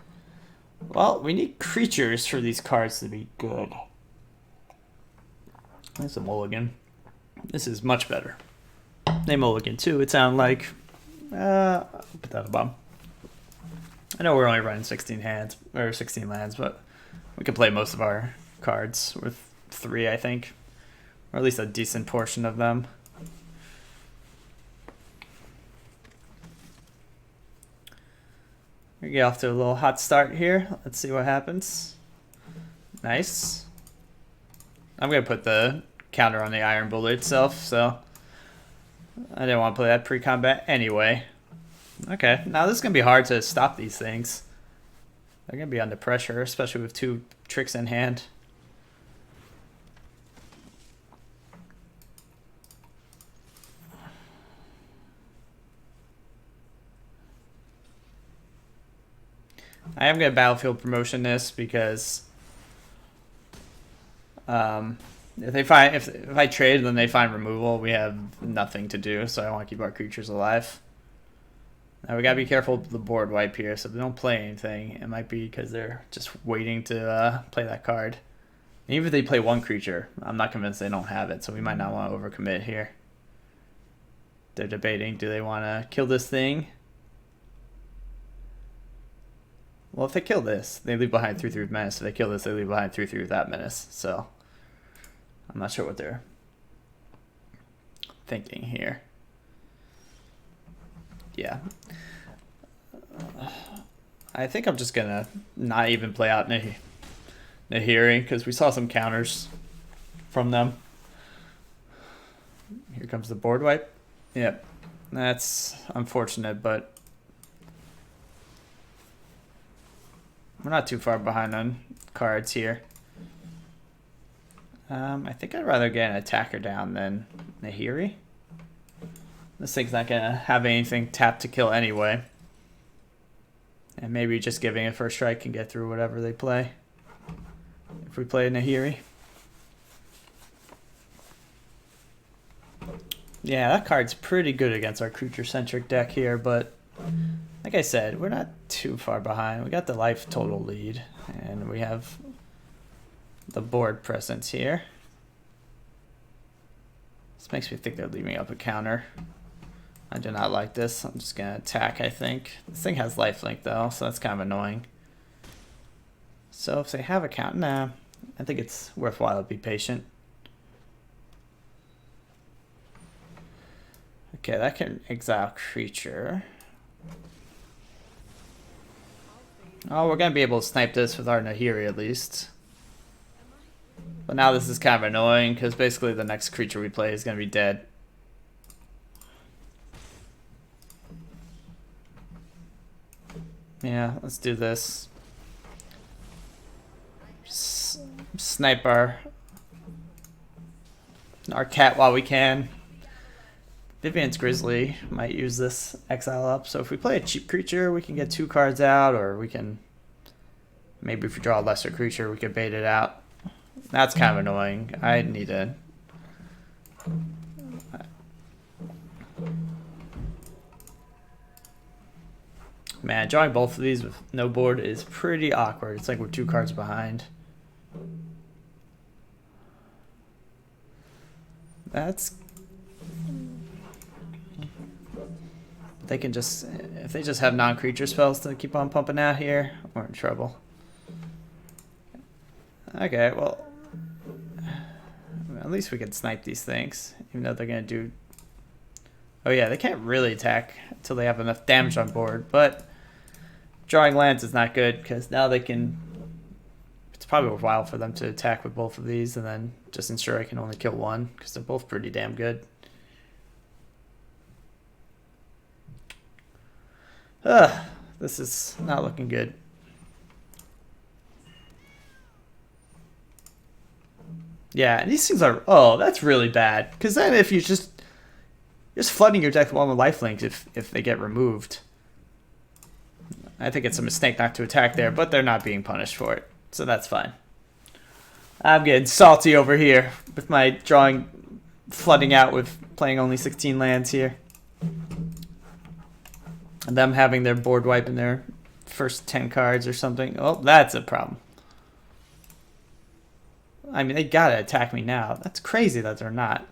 Well, we need creatures for these cards to be good. That's a mulligan. This is much better. They mulligan too, it sounded like. I'll put that above. I know we're only running 16 hands, or 16 lands, but we can play most of our cards with 3, I think. Or at least a decent portion of them. We get off to a little hot start here. Let's see what happens. Nice. I'm going to put the counter on the Iron Bullet itself, so I didn't want to play that pre-combat anyway. Okay, now this is going to be hard to stop these things. They're going to be under pressure, especially with 2 tricks in hand. I am going to battlefield promotion this because if I trade and then they find removal, we have nothing to do, so I want to keep our creatures alive. Now we gotta be careful with the board wipe here, so if they don't play anything, it might be because they're just waiting to play that card. And even if they play 1 creature, I'm not convinced they don't have it, so we might not want to overcommit here. They're debating, do they want to kill this thing? Well, if they kill this, they leave behind 3/3 with menace. If they kill this, they leave behind 3/3 without menace. So I'm not sure what they're thinking here. Yeah. I think I'm just gonna not even play out Nahiri because we saw some counters from them. Here comes the board wipe. Yep, that's unfortunate, but we're not too far behind on cards here. I think I'd rather get an attacker down than Nahiri. This thing's not gonna have anything tapped to kill anyway. And maybe just giving it first strike can get through whatever they play. If we play Nahiri. Yeah, that card's pretty good against our creature-centric deck here, but like I said, we're not too far behind. We got the life total lead, and we have the board presence here. This makes me think they're leaving up a counter. I do not like this. I'm just going to attack, I think. This thing has lifelink, though, so that's kind of annoying. So if they have a counter, nah, I think it's worthwhile to be patient. Okay, that can exile creature. Oh, we're going to be able to snipe this with our Nahiri at least. But now this is kind of annoying because basically the next creature we play is going to be dead. Yeah, let's do this. Snipe our cat while we can. Vivian's Grizzly might use this exile up, so if we play a cheap creature, we can get 2 cards out, or we can, maybe if we draw a lesser creature, we can bait it out. That's kind of annoying. I need to... Man, drawing both of these with no board is pretty awkward. It's like we're 2 cards behind. That's... They can just, if they just have non-creature spells to keep on pumping out here, we're in trouble. Okay, well, at least we can snipe these things, even though they're going to do... Oh yeah, they can't really attack until they have enough damage on board, but drawing lands is not good, because now they can... It's probably worthwhile for them to attack with both of these, and then just ensure I can only kill one, because they're both pretty damn good. This is not looking good. Yeah, and these things are... Oh, that's really bad. Because then if you just flooding your deck with one with lifelinks if they get removed. I think it's a mistake not to attack there, but they're not being punished for it. So that's fine. I'm getting salty over here with my drawing, flooding out with playing only 16 lands here. And them having their board wipe in their first 10 cards or something. Oh, that's a problem. I mean, they gotta attack me now. That's crazy that they're not.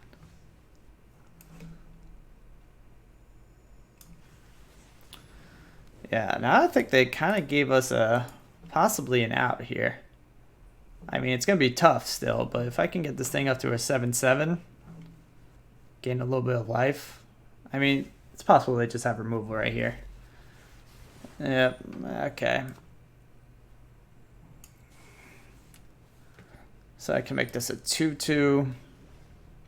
Yeah, now I think they kind of gave us possibly an out here. I mean, it's going to be tough still, but if I can get this thing up to a 7/7, gain a little bit of life. I mean, it's possible they just have removal right here. Yep, okay. So I can make this a 2/2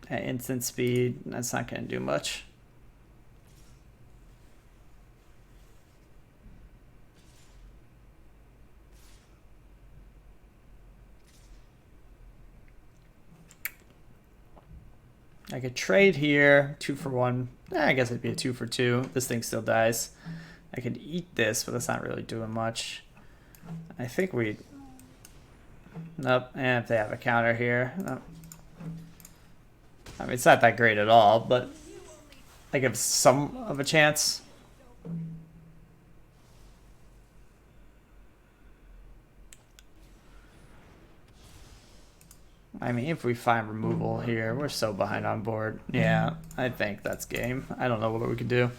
at instant speed. That's not going to do much. I could trade here, 2 for 1. I guess it'd be a 2 for 2. This thing still dies. I could eat this, but that's not really doing much. I think we... Nope, and if they have a counter here. Nope. I mean, it's not that great at all, but I give some of a chance. I mean, if we find removal here, we're so behind on board. Yeah, I think that's game. I don't know what we can do.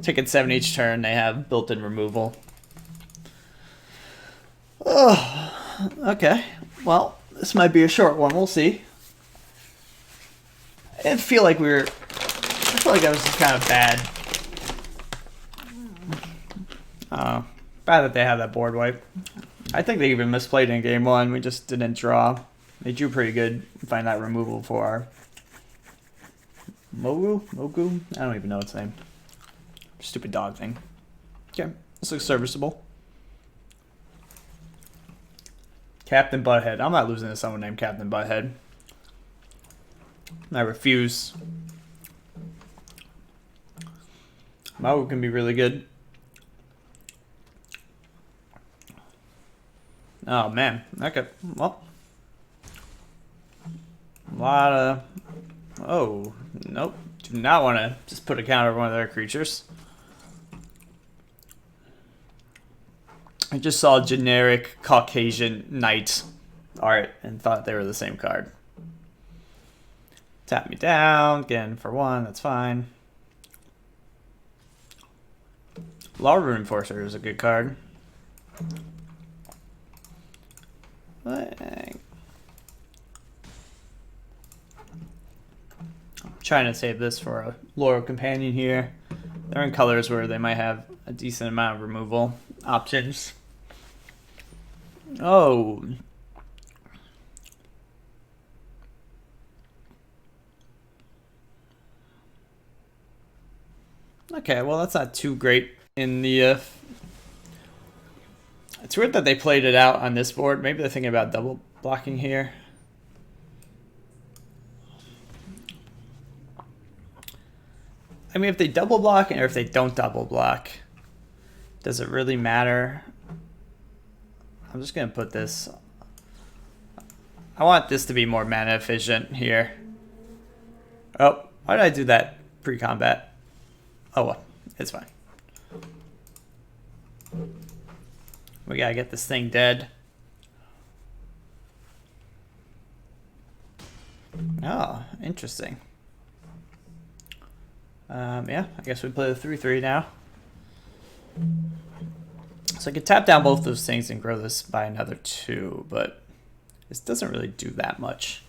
Taking 7 each turn, they have built-in removal. Oh, okay. Well, this might be a short one. We'll see. I feel like I feel like that was just kind of bad. Bad that they had that board wipe. I think they even misplayed in game one. We just didn't draw. They drew pretty good. Find that removal for our Mogu? I don't even know its name. Stupid dog thing. Okay, this looks serviceable. Captain Butthead. I'm not losing to someone named Captain Butthead. I refuse. Mogu can be really good. Oh man, okay. Well, a lot of. Oh, nope. Do not want to just put a counter on one of their creatures. I just saw generic Caucasian knight art and thought they were the same card. Tap me down, again for 1, that's fine. Law Reinforcer is a good card. I'm trying to save this for a Loyal Companion here. They're in colors where they might have a decent amount of removal options. Oh. Okay, well that's not too great in the... It's weird that they played it out on this board. Maybe they're thinking about double blocking here. I mean, if they double block or if they don't double block, does it really matter? I'm just going to put this... I want this to be more mana efficient here. Oh, why did I do that pre-combat? Oh well, it's fine. We gotta get this thing dead. Oh, interesting. Yeah, I guess we play the 3/3 now. So I could tap down both those things and grow this by another 2, but this doesn't really do that much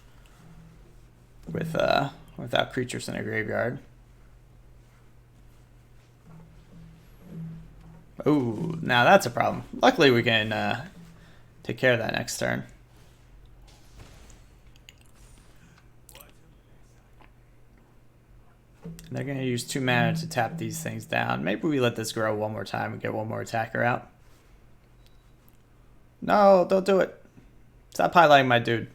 with without creatures in a graveyard. Ooh, now that's a problem. Luckily we can take care of that next turn. They're going to use 2 mana to tap these things down. Maybe we let this grow one more time and get one more attacker out. No, don't do it. Stop highlighting my dude.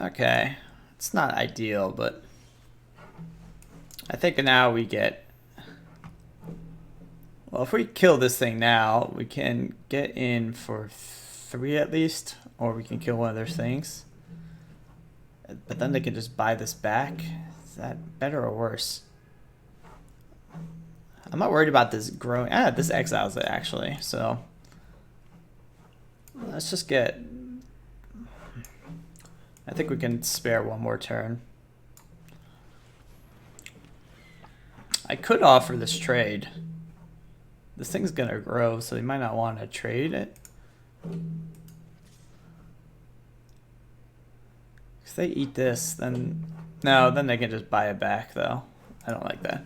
Okay. It's not ideal, but I think now we get... Well, if we kill this thing now, we can get in for 3 at least, or we can kill one of their things. But then they can just buy this back. Is that better or worse? I'm not worried about this growing. This exiles it actually, so let's just get... I think we can spare one more turn. I could offer this trade. This thing's gonna grow, so they might not want to trade it. If they eat this, then... No, then they can just buy it back, though. I don't like that.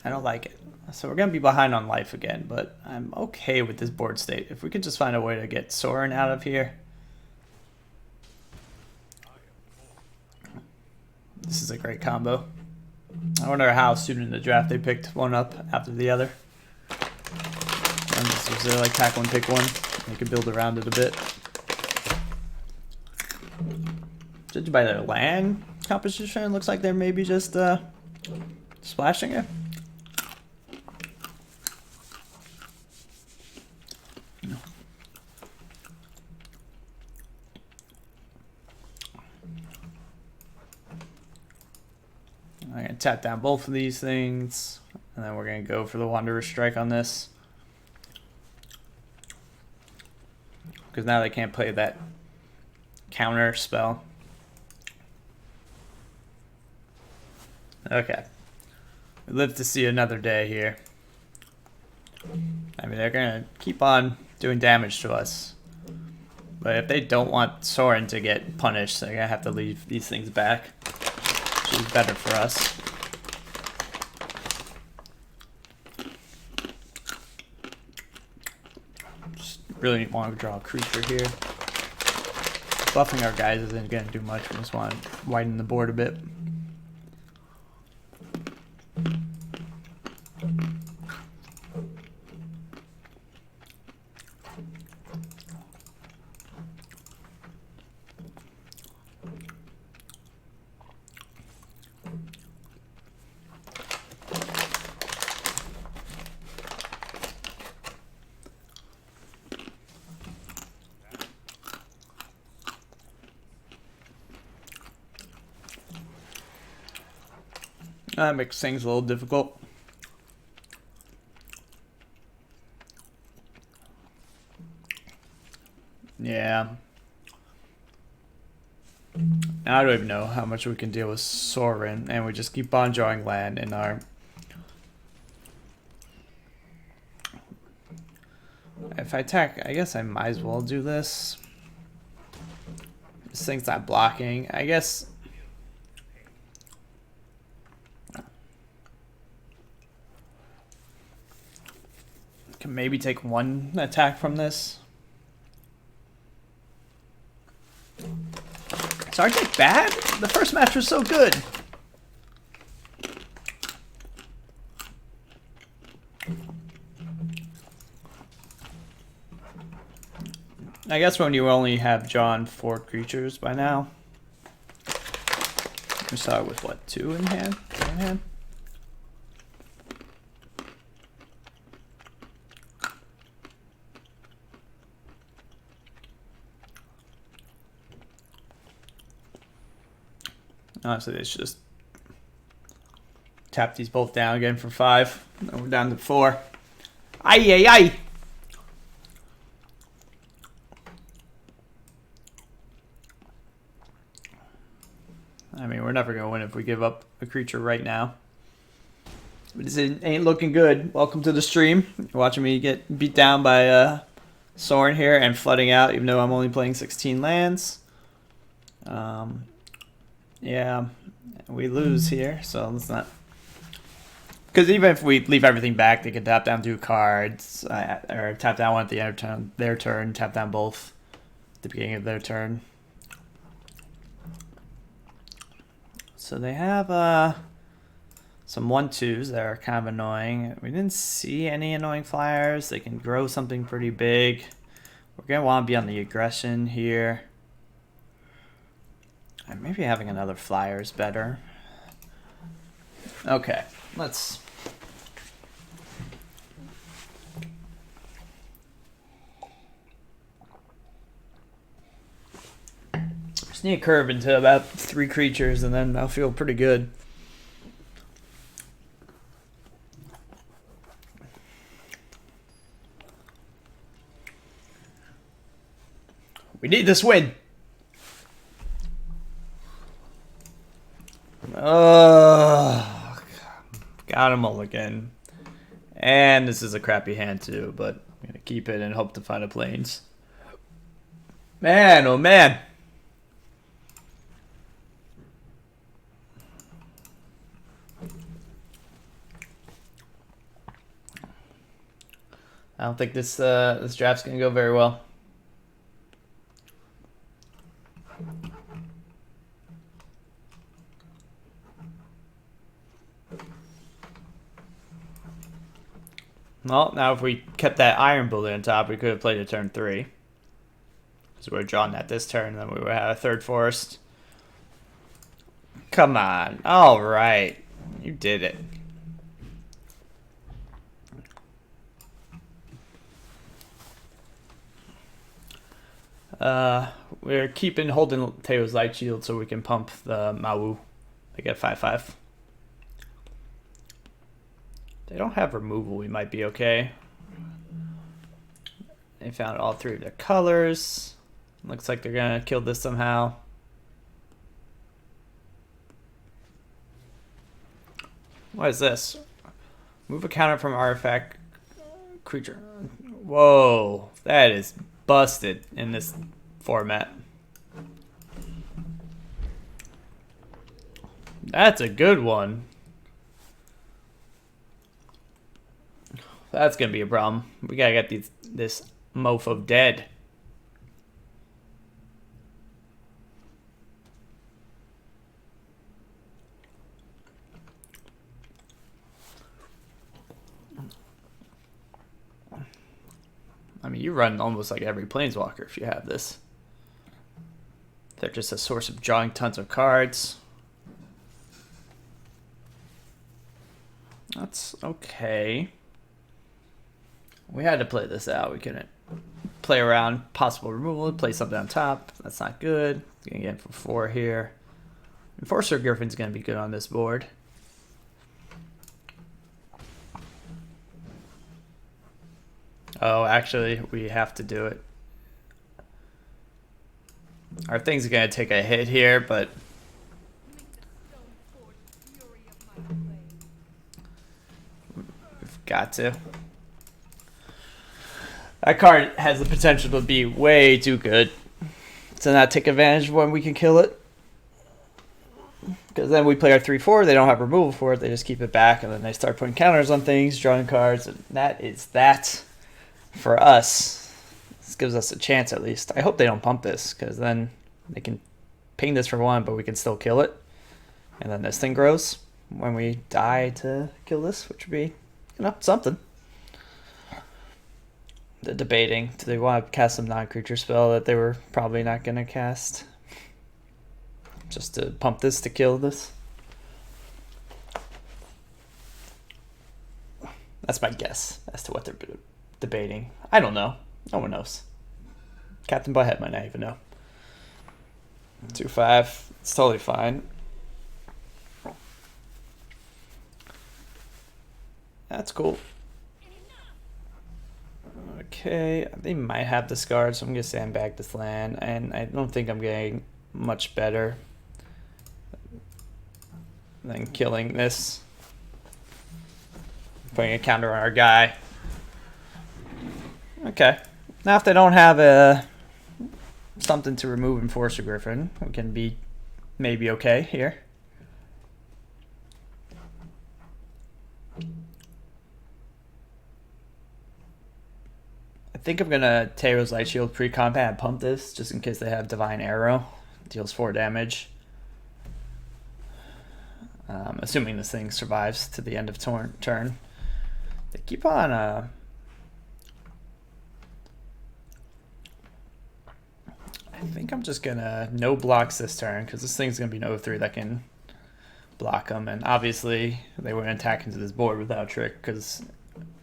I don't like it. So we're going to be behind on life again, but I'm okay with this board state. If we could just find a way to get Sorin out of here. This is a great combo. I wonder how soon in the draft they picked one up after the other. And this was like pack one, pick one. They could build around it a bit. Judging by their land composition, it looks like they're maybe just splashing it. I'm going to tap down both of these things, and then we're going to go for the Wanderer's Strike on this. Because now they can't play that counter spell. Okay. We live to see another day here. I mean, they're going to keep on doing damage to us. But if they don't want Soren to get punished, they're gonna have to leave these things back, which is better for us. Just really want to draw a creature here. Buffing our guys isn't gonna do much. We just want to widen the board a bit. That makes things a little difficult. Yeah. I don't even know how much we can deal with Soren, and we just keep on drawing land in our... If I attack, I guess I might as well do this. This thing's not blocking. I guess... Can maybe take one attack from this. Is archetype bad? The first match was so good. I guess when you only have drawn 4 creatures by now. We start with what, 2 in hand? 3 in hand? Honestly, they should just tap these both down again for 5. And we're down to 4. Ay, ay, ay! I mean, we're never going to win if we give up a creature right now. But this ain't looking good. Welcome to the stream. You're watching me get beat down by Soren here and flooding out, even though I'm only playing 16 lands. Yeah, we lose here, so let's not... Because even if we leave everything back, they can tap down 2 cards, or tap down one at the end of their turn, tap down both at the beginning of their turn. So they have some 1/2s that are kind of annoying. We didn't see any annoying flyers. They can grow something pretty big. We're going to want to be on the aggression here. Maybe having another flyer is better. Okay, let's... Just need a curve into about 3 creatures and then I'll feel pretty good. We need this win! Oh, got him all again. And this is a crappy hand too, but I'm going to keep it and hope to find a plains. Man, oh man. I don't think this this draft's going to go very well. Well, now if we kept that Iron Bullet on top, we could have played a turn 3. Because we were drawing that this turn, and then we would have a 3rd forest. Come on. All right. You did it. We're holding Teo's Light Shield so we can pump the Mawu. They get 5/5. They don't have removal, we might be okay. They found all 3 of their colors. Looks like they're gonna kill this somehow. What is this? Move a counter from artifact creature. Whoa, that is busted in this format. That's a good one. That's gonna be a problem. We gotta get this mofo dead. I mean, you run almost like every planeswalker if you have this. They're just a source of drawing tons of cards. That's okay. We had to play this out. We couldn't play around possible removal, play something on top. That's not good. Gonna get in for 4 here. Enforcer Griffin's gonna be good on this board. Oh, actually, we have to do it. Our thing's gonna take a hit here, but we've got to. That card has the potential to be way too good to not take advantage of when we can kill it. Because then we play our 3/4, they don't have removal for it, they just keep it back, and then they start putting counters on things, drawing cards, and that is that for us. This gives us a chance at least. I hope they don't pump this, because then they can ping this for 1, but we can still kill it. And then this thing grows when we die to kill this, which would be, you know, something. The debating, do they want to cast some non-creature spell that they were probably not going to cast? Just to pump this to kill this? That's my guess as to what they're debating. I don't know. No one knows. Captain Butthead might not even know. 2/5. It's totally fine. That's cool. Okay, they might have discard, so I'm going to sandbag this land, and I don't think I'm getting much better than killing this. Putting a counter on our guy. Okay, now if they don't have something to remove Enforcer Griffin, we can be maybe okay here. I think I'm gonna Tero's Light Shield pre-combat and pump this just in case they have Divine Arrow. Deals 4 damage. Assuming this thing survives to the end of turn. They keep on I think I'm just gonna no blocks this turn because this thing's gonna be an 0/3 that can block them, and obviously they wouldn't attack into this board without Trick because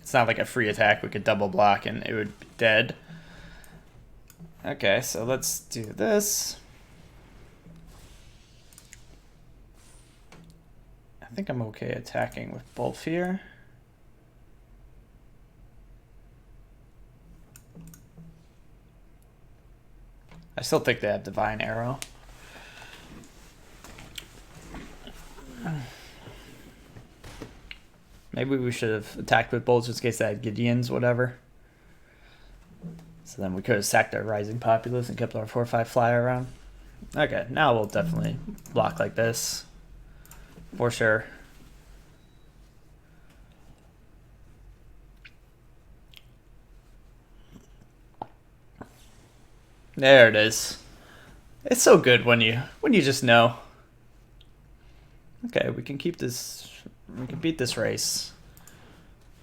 it's not like a free attack. We could double block and it would be dead. Okay, so let's do this. I think I'm okay attacking with both here. I still think they have Divine Arrow. Maybe we should have attacked with bolts just in case they had Gideons, whatever. So then we could have sacked our Rising Populace and kept our 4/5 flyer around. Okay, now we'll definitely block like this. For sure. There it is. It's so good when you just know. Okay, we can keep this. We can beat this race.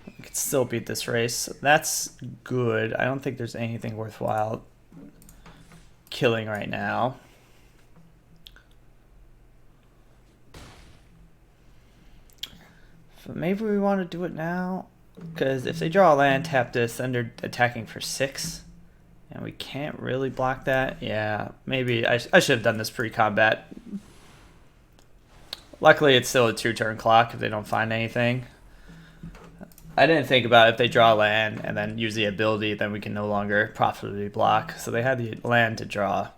We can still beat this race. That's good. I don't think there's anything worthwhile killing right now. So maybe we want to do it now. Because if they draw a land, tap this, then they're attacking for 6. And we can't really block that. Yeah, maybe I should have done this pre-combat. Luckily, it's still a 2-turn clock if they don't find anything. I didn't think about if they draw land and then use the ability, then we can no longer profitably block. So they had the land to draw.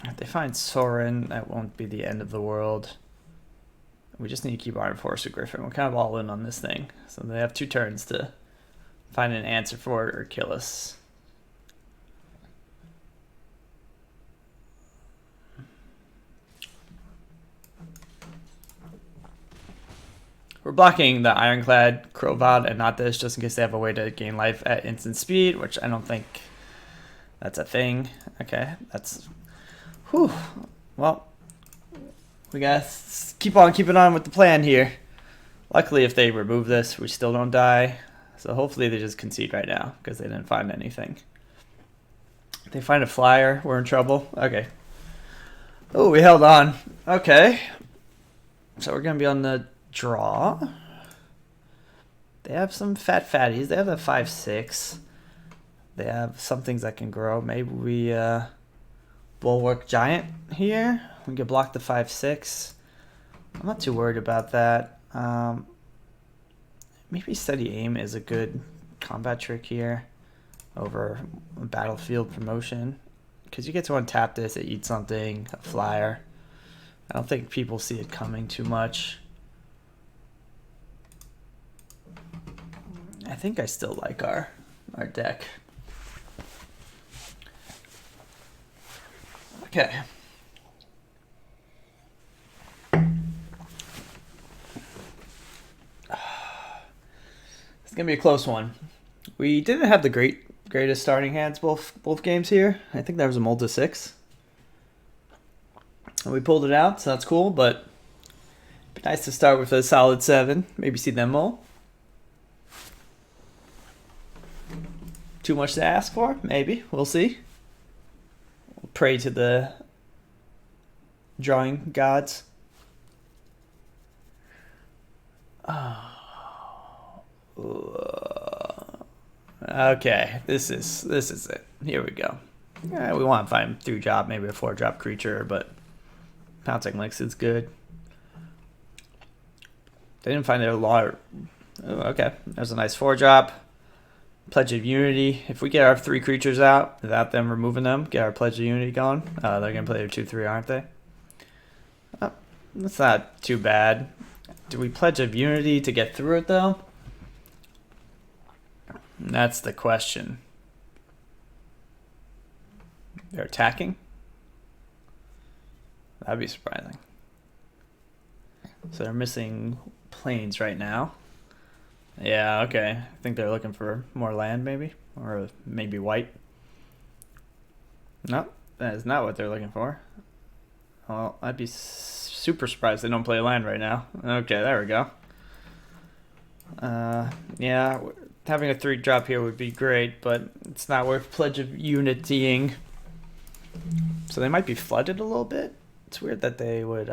If they find Sorin, that won't be the end of the world. We just need to keep our Enforcer Griffin. We're kind of all in on this thing. So they have 2 turns to find an answer for it or kill us. we're blocking the Ironclad Crowvad and not this, just in case they have a way to gain life at instant speed, which I don't think that's a thing. Okay, that's... Whew. Well, we gotta keep on keeping on with the plan here. Luckily, if they remove this, we still don't die. So hopefully they just concede right now, because they didn't find anything. If they find a flyer, we're in trouble. Okay. Oh, we held on. Okay. So we're going to be on the draw. They have some fat fatties. They have a 5/6. They have some things that can grow. Maybe we Bulwark Giant here. We can block the 5/6. I'm not too worried about that. Maybe Steady Aim is a good combat trick here over Battlefield Promotion. Because you get to untap this, it eats something, a flyer. I don't think people see it coming too much. I think I still like our deck. Okay. It's gonna be a close one. We didn't have the greatest starting hands both games here. I think there was a Molta 6. And we pulled it out, so that's cool, but it'd be nice to start with a solid 7. Maybe see them all. Too much to ask for? Maybe. We'll see. We'll pray to the drawing gods. Okay, this is it. Here we go. Yeah, we want to find 3-drop, maybe a 4-drop creature, but Pouncing Lynx is good. They didn't find their law. Oh, okay, there's a nice 4-drop. Pledge of Unity. If we get our 3 creatures out without them removing them, get our Pledge of Unity going. They're gonna play their 2/3, aren't they? Oh, that's not too bad. Do we Pledge of Unity to get through it though? That's the question. They're attacking? That'd be surprising. So they're missing planes right now. Yeah, okay. I think they're looking for more land maybe. Or maybe white. No, that is not what they're looking for. Well, I'd be super surprised they don't play land right now. Okay, there we go. Yeah, having a 3-drop here would be great, but it's not worth Pledge of Unitying. So they might be flooded a little bit. It's weird that they would,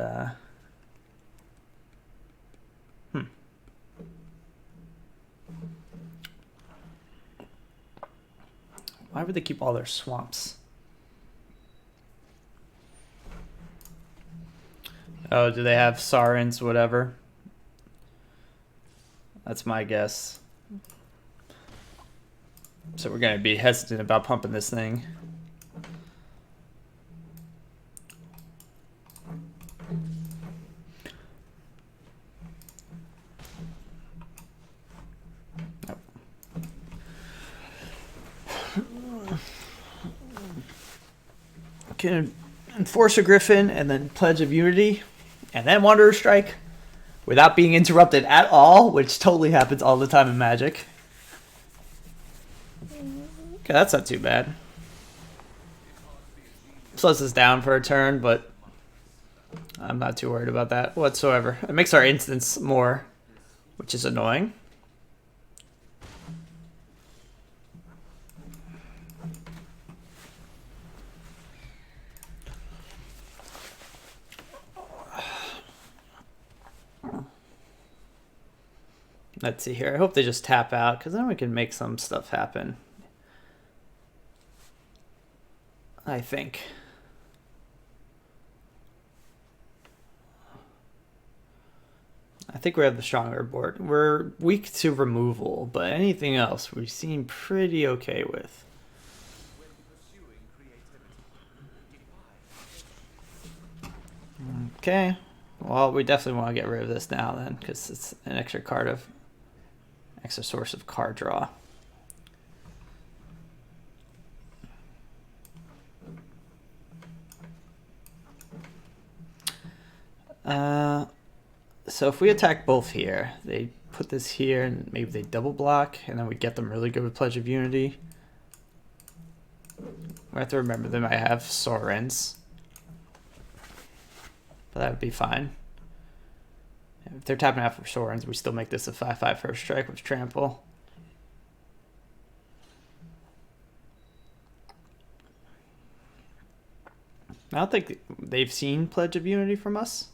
Why would they keep all their swamps? Oh, do they have Sarins, whatever? That's my guess. So we're going to be hesitant about pumping this thing. Nope. Can Enforcer Griffin and then Pledge of Unity and then Wanderer Strike without being interrupted at all, which totally happens all the time in Magic. Okay, that's not too bad. Slows us down for a turn, but I'm not too worried about that whatsoever. It makes our instance more, which is annoying. Let's see here. I hope they just tap out, because then we can make some stuff happen. I think. I think we have the stronger board. We're weak to removal, but anything else we seem pretty okay with. Okay. Well, we definitely want to get rid of this now then, because it's an extra card of extra source of card draw. So if we attack both here, they put this here and maybe they double block, and then we get them really good with Pledge of Unity. We have to remember they might have Sorens, but that would be fine. If they're tapping out for Sorens, we still make this a 5/5 first strike with trample. I don't think they've seen Pledge of Unity from us.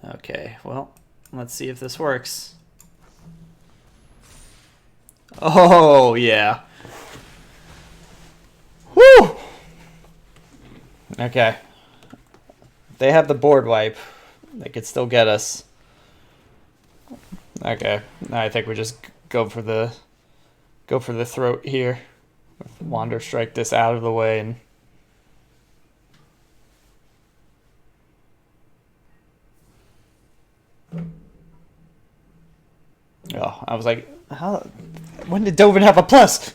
Okay, well, let's see if this works. Oh, yeah. Woo! Okay. They have the board wipe. They could still get us. Okay. I think we just go for the throat here. Wander strike this out of the way and oh, I was like, how? When did Dovin have a plus?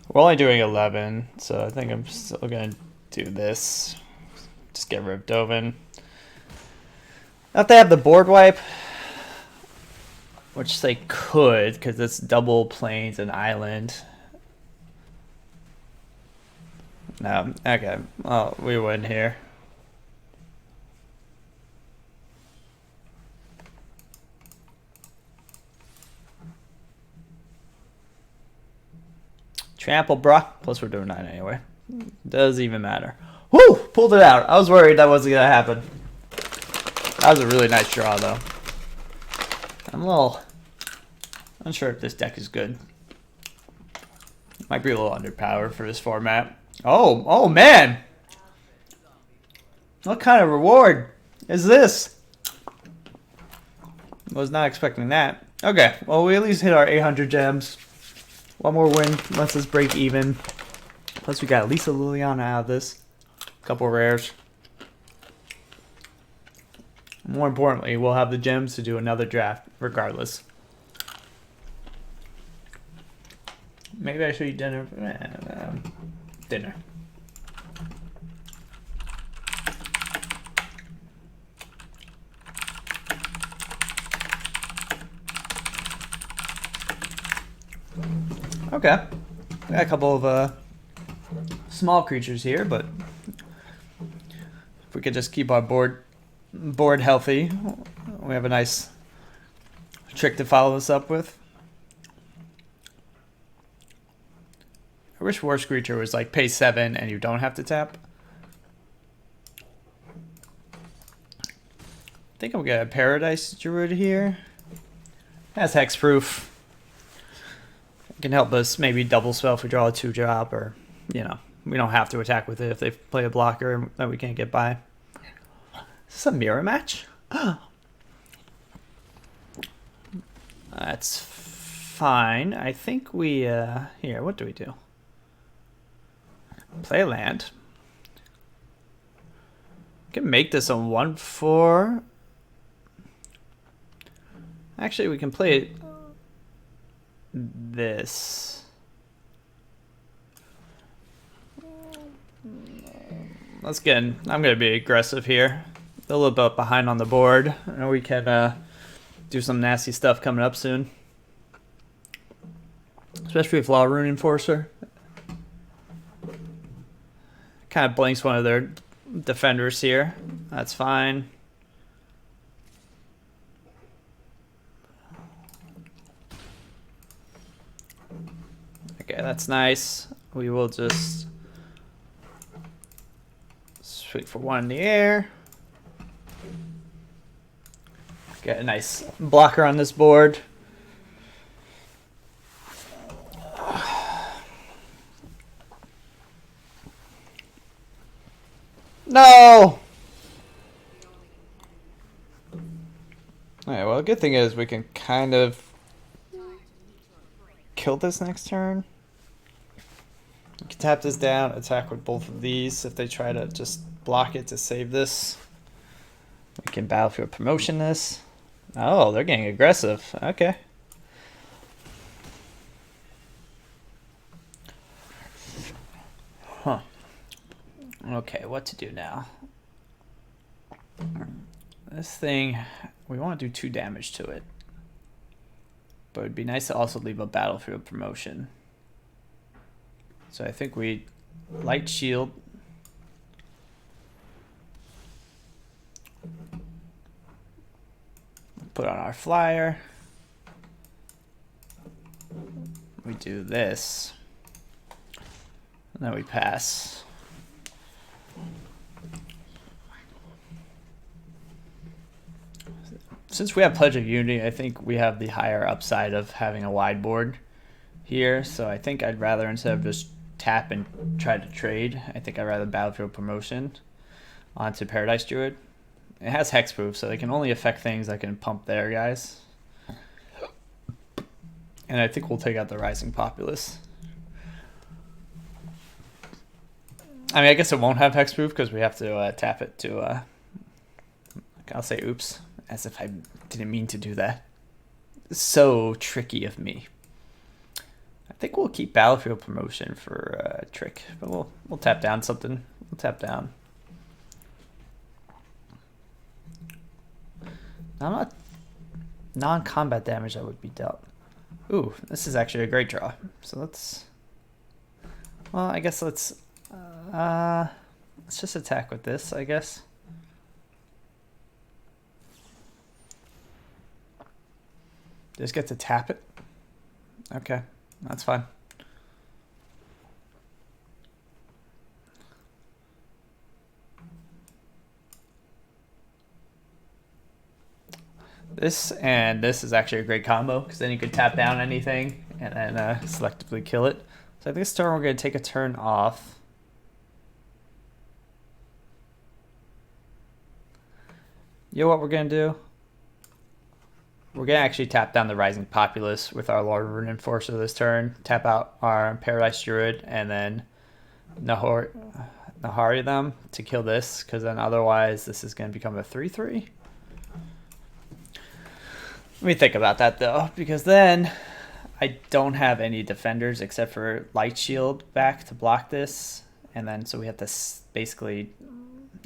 We're only doing 11, so I think I'm still gonna do this. Just get rid of Dovin. Now if they have the board wipe, which they could, because it's double plains and island. No, okay. Well, we win here. Trample, bruh. Plus we're doing 9 anyway. Doesn't even matter. Woo! Pulled it out. I was worried that wasn't going to happen. That was a really nice draw, though. I'm a little unsure if this deck is good. Might be a little underpowered for this format. Oh man! What kind of reward is this? Was not expecting that. Okay, well we at least hit our 800 gems. One more win lets us break even. Plus we got Lisa Liliana out of this. Couple rares. More importantly, we'll have the gems to do another draft regardless. Maybe I should eat dinner. Dinner. Okay. We got a couple of small creatures here, but if we could just keep our board healthy, we have a nice trick to follow this up with. I wish Worst Creature was like pay 7 and you don't have to tap. I think I'm gonna Paradise Druid here. Has hexproof. It can help us maybe double spell if we draw a 2-drop, or you know, we don't have to attack with it if they play a blocker that we can't get by. Is this a mirror match? That's fine. I think we here, what do we do? Play land. We can make this a 1/4. Actually, we can play it this. Let's get in. I'm going to be aggressive here. A little bit behind on the board. I know we can do some nasty stuff coming up soon. Especially with Law Rune Enforcer. Kind of blanks one of their defenders here. That's fine. Okay, that's nice. We will just swing for 1 in the air. Get a nice blocker on this board. No! Alright, well, the good thing is we can kind of kill this next turn. We can tap this down, attack with both of these if they try to just block it to save this. We can Battlefield Promotion this. Oh, they're getting aggressive. Okay. Huh. Okay, what to do now? This thing, we want to do 2 damage to it. But it'd be nice to also leave a battlefield promotion. So I think we light shield. Put on our flyer. We do this. And then we pass. Since we have Pledge of Unity, I think we have the higher upside of having a wide board here. So I think I'd rather, instead of just tap and try to trade, I think I'd rather battlefield promotion onto Paradise Druid. It has hexproof, so it can only affect things that can pump their guys. And I think we'll take out the Rising Populace. I mean, I guess it won't have hexproof because we have to tap it to, I'll say oops, as if I didn't mean to do that. So tricky of me. I think we'll keep battlefield promotion for trick, but we'll tap down something. We'll tap down. I'm not non-combat damage that would be dealt. Ooh, this is actually a great draw. So let's, well, I guess let's just attack with this, I guess. Just get to tap it. Okay, that's fine. This and this is actually a great combo because then you could tap down anything and then selectively kill it. So I think this turn we're going to take a turn off. You know what we're going to do? We're going to actually tap down the Rising Populace with our Lord Rune Enforcer this turn. Tap out our Paradise Druid and then Nahari them to kill this, because then otherwise this is going to become a 3/3. Let me think about that though, because then I don't have any defenders except for Light Shield back to block this, and then so we have to basically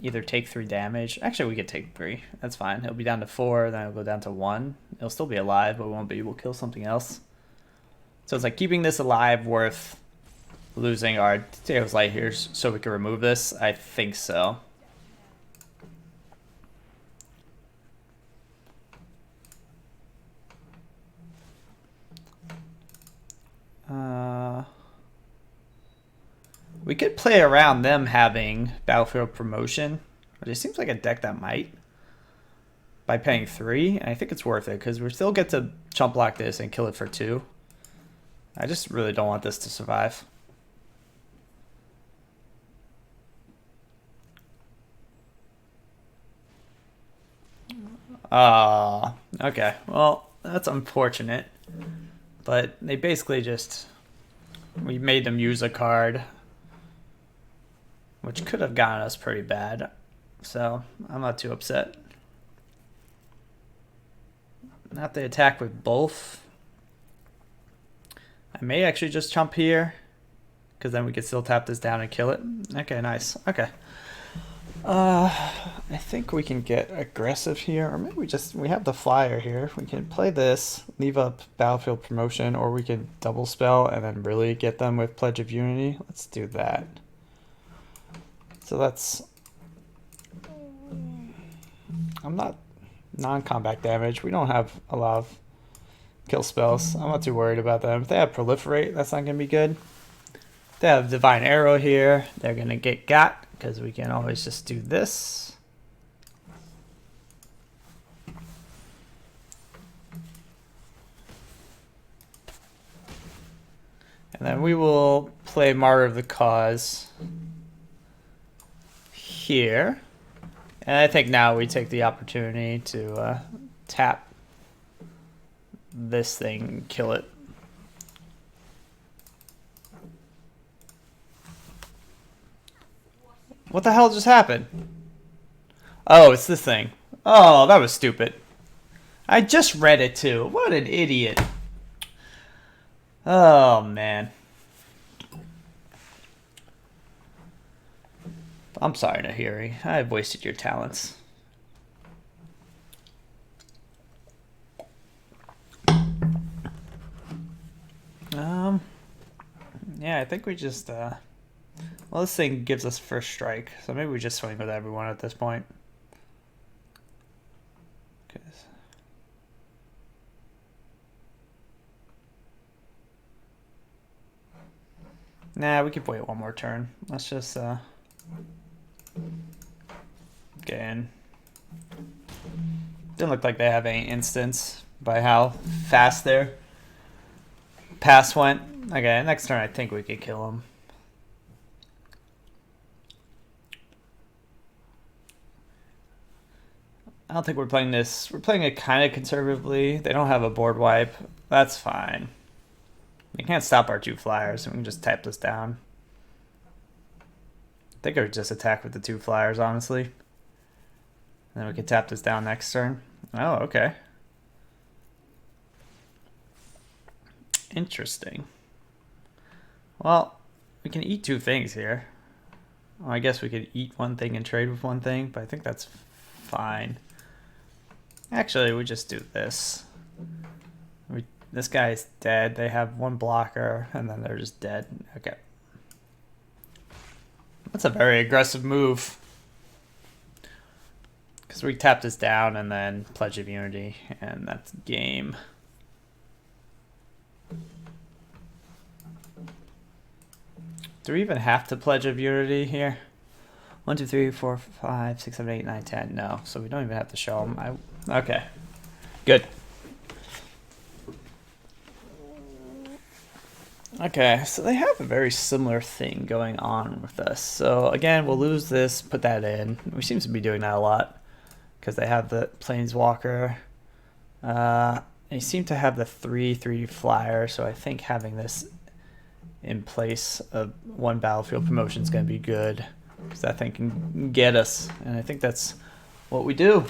either take 3 damage. Actually, we could take 3. That's fine. It'll be down to 4, then it'll go down to 1. It'll still be alive, but we won't be able to kill something else. So it's like keeping this alive worth losing our Tails Light here so we can remove this? I think so. We could play around them having battlefield promotion, which it seems like a deck that might, by paying 3. And I think it's worth it because we still get to chump block this and kill it for 2. I just really don't want this to survive. Okay. Well, that's unfortunate. But they basically just, we made them use a card, which could have gotten us pretty bad. So I'm not too upset. Now if they attack with both, I may actually just chump here, because then we could still tap this down and kill it. Okay, nice. Okay. I think we can get aggressive here, or maybe we have the flyer here. We can play this, leave up battlefield promotion, or we could double spell and then really get them with Pledge of Unity. Let's do that. So that's, I'm not non-combat damage. We don't have a lot of kill spells. I'm not too worried about them. If they have Proliferate, that's not gonna be good. If they have Divine Arrow here, they're gonna get got, because we can always just do this. And then we will play Martyr of the Cause here. And I think now we take the opportunity to tap this thing and kill it. What the hell just happened? Oh, it's this thing. Oh, that was stupid. I just read it too. What an idiot. Oh, man. I'm sorry, Nahiri. I've wasted your talents. Yeah, I think we just, well, this thing gives us first strike, so maybe we just swing with everyone at this point. Nah, we could wait one more turn. Let's just, get in. Didn't look like they have any instance by how fast their pass went. Okay, next turn I think we could kill him. I don't think we're playing this. We're playing it kind of conservatively. They don't have a board wipe. That's fine. We can't stop our 2 flyers, so we can just type this down. I think I would just attack with the 2 flyers, honestly. And then we can tap this down next turn. Oh, okay. Interesting. Well, we can eat 2 things here. Well, I guess we could eat 1 thing and trade with 1 thing, but I think that's fine. Actually, we just do this. This guy is dead. They have 1 blocker, and then they're just dead. Okay. That's a very aggressive move. Because we tap this down and then Pledge of Unity, and that's game. Do we even have to Pledge of Unity here? 1, 2, 3, 4, 5, 6, 7, 8, 9, 10. No, so we don't even have to show them. Okay. Good. Okay, so they have a very similar thing going on with us. So again, we'll lose this, put that in. We seem to be doing that a lot because they have the Planeswalker. They seem to have the 3/3 flyer, so I think having this in place of 1 battlefield promotion is going to be good because that thing can get us, and I think that's what we do.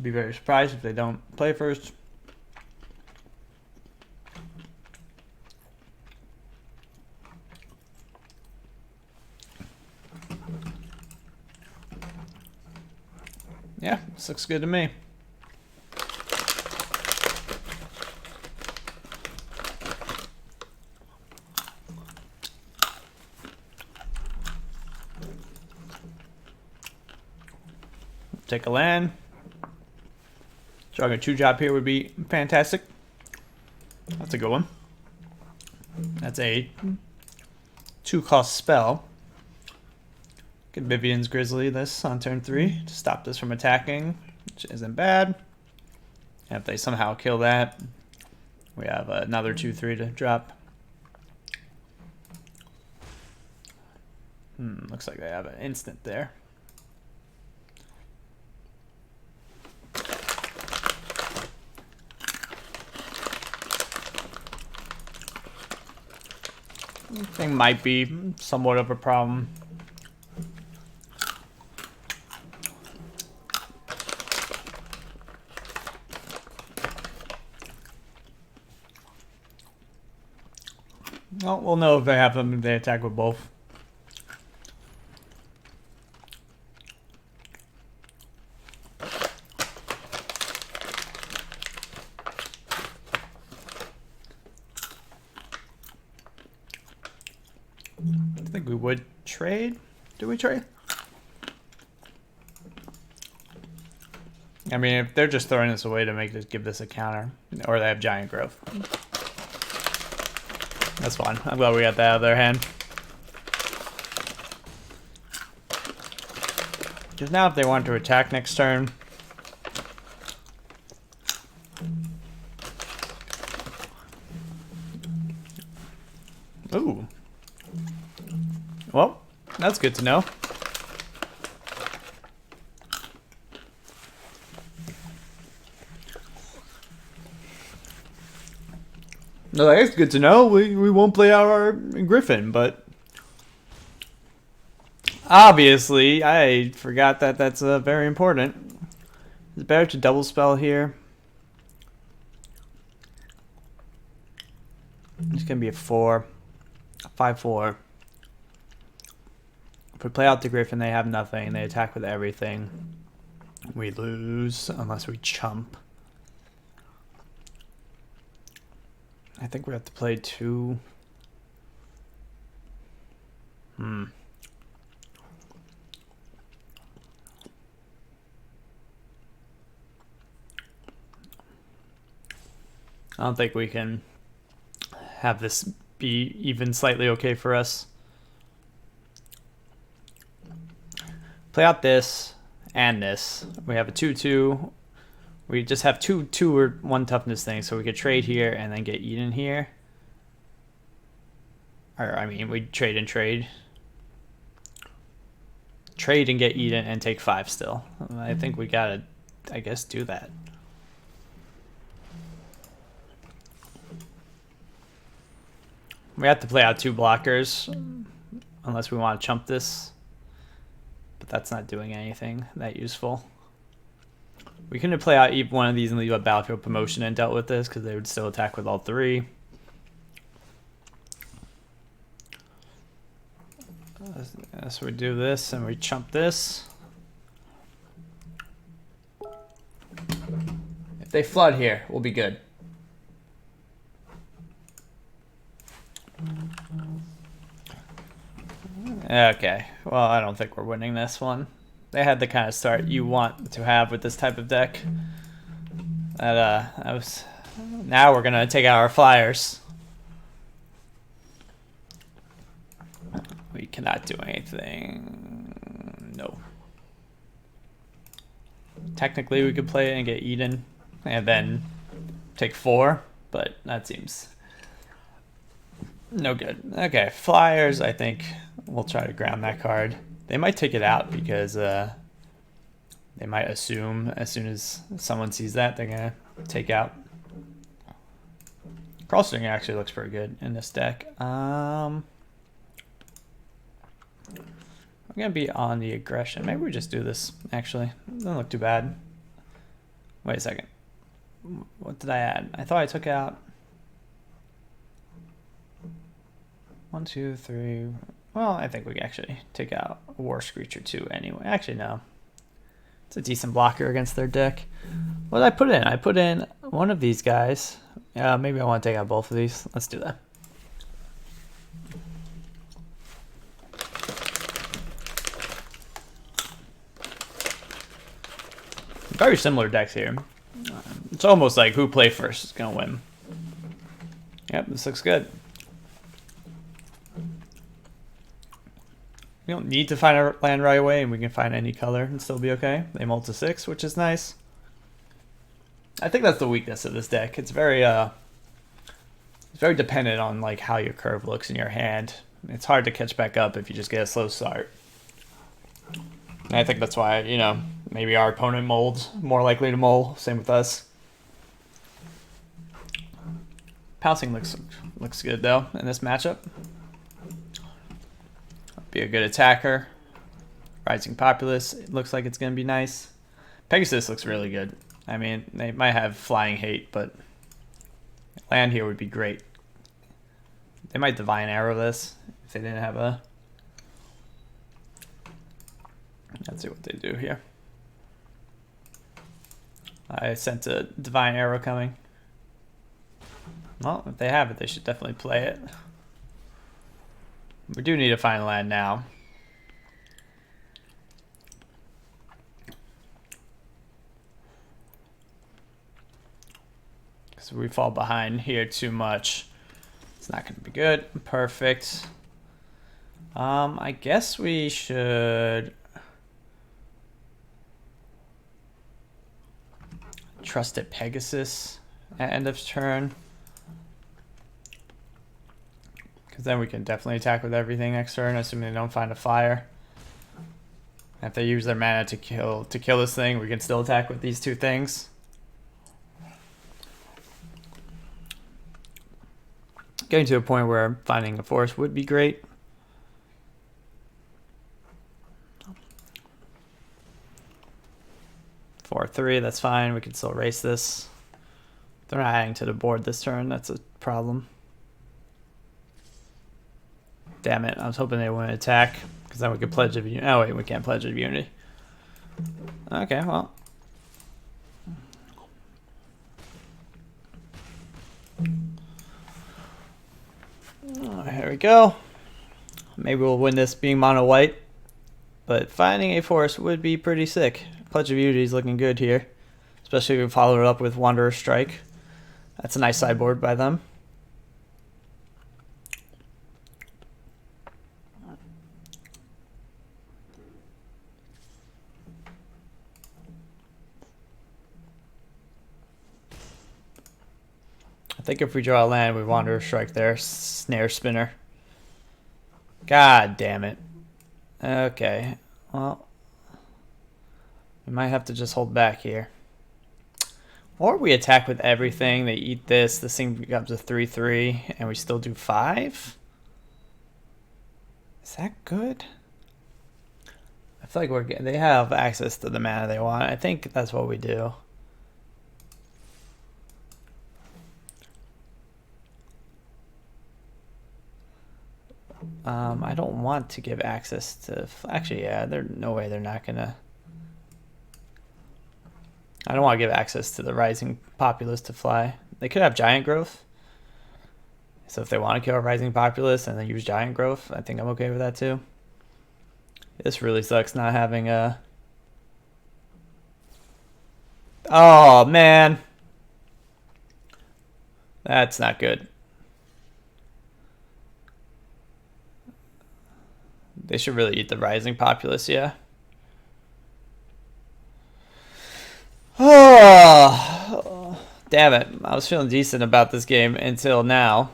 Be very surprised if they don't play first. Yeah, this looks good to me. Take a land. Drawing a 2-drop here would be fantastic. That's a good one. That's a 2-cost spell. Get Vivian's Grizzly this on turn 3 to stop this from attacking, which isn't bad. And if they somehow kill that, we have another 2/3 to drop. Looks like they have an instant there. Thing might be somewhat of a problem. Well, we'll know if they have them if they attack with both. I think we would trade. Do we trade? I mean, if they're just throwing this away to make this, give this a counter, or they have giant growth. That's fine. I'm glad we got that out of their hand. Because now if they want to attack next turn, ooh. Well, that's good to know. No, that's good to know. We won't play our Griffin, but obviously I forgot that that's very important. It's better to double spell here. It's gonna be a 4, 5-4. If we play out the Griffin, they have nothing. They attack with everything. We lose unless we chump. I think we have to play 2. I don't think we can have this be even slightly okay for us. Play out this and this. We have a 2-2. We just have 2 or 1 toughness things, so we could trade here and then get eaten here. Or, I mean, we trade and trade. Trade and get eaten and take 5 still. I think we gotta, I guess, do that. We have to play out 2 blockers, unless we want to chump this. But that's not doing anything that useful. We couldn't play out even one of these and leave a battlefield promotion and dealt with this, because they would still attack with all 3. So we do this and we chump this. If they flood here, we'll be good. Okay, well, I don't think we're winning this one. They had the kind of start you want to have with this type of deck. Now we're gonna take out our flyers. We cannot do anything. No. Technically, we could play it and get eaten, and then take 4, but that seems no good. Okay, flyers. I think we'll try to ground that card. They might take it out because they might assume as soon as someone sees that they're gonna take out. Crossing actually looks pretty good in this deck. I'm gonna be on the aggression. Maybe we just do this actually. Doesn't look too bad. Wait a second. What did I add? I thought I took out 1, 2, 3. Well, I think we can actually take out a War Screecher too anyway. Actually, no. It's a decent blocker against their deck. What did I put in? I put in one of these guys. Maybe I want to take out both of these. Let's do that. Very similar decks here. It's almost like who play first is going to win. Yep, this looks good. We don't need to find a land right away, and we can find any color and still be okay. They mull to 6, which is nice. I think that's the weakness of this deck. It's very dependent on like how your curve looks in your hand. It's hard to catch back up if you just get a slow start. And I think that's why, you know, maybe our opponent molds more likely to mull. Same with us. Pouncing looks good though in this matchup. Be a good attacker. Rising Populace, it looks like it's going to be nice. Pegasus looks really good. I mean, they might have flying hate, but land here would be great. They might Divine Arrow this if they didn't have a... Let's see what they do here. I sent a Divine Arrow coming. Well, if they have it, they should definitely play it. We do need to find land now. Because if we fall behind here too much, it's not going to be good. Perfect. I guess we should trust at Pegasus at end of turn. Because then we can definitely attack with everything next turn, assuming they don't find a fire. If they use their mana to kill this thing, we can still attack with these 2 things. getting to a point where finding a forest would be great. Four, 3, that's fine. We can still race this. They're not adding to the board this turn. That's a problem. Damn it. I was hoping they wouldn't attack, because then we could pledge of unity. Oh, wait, we can't pledge of unity. Okay, well. Oh, here we go. Maybe we'll win this being mono white, but finding a forest would be pretty sick. Pledge of Unity is looking good here, especially if we follow it up with Wanderer's Strike. That's a nice sideboard by them. I think if we draw a land, we Wanderer's Strike there. Snare Spinner. God damn it. Okay, well, we might have to just hold back here. Or we attack with everything, they eat this thing becomes a 3/3, and we still do 5? Is that good? I feel like they have access to the mana they want. I think that's what we do. I don't want to give access to... Actually, yeah, there's no way they're not gonna... I don't want to give access to the Rising Populace to fly. They could have Giant Growth. So if they want to kill a Rising Populace and then use Giant Growth, I think I'm okay with that too. This really sucks not having a... Oh, man. That's not good. They should really eat the Rising Populace, yeah. Oh, damn it. I was feeling decent about this game until now.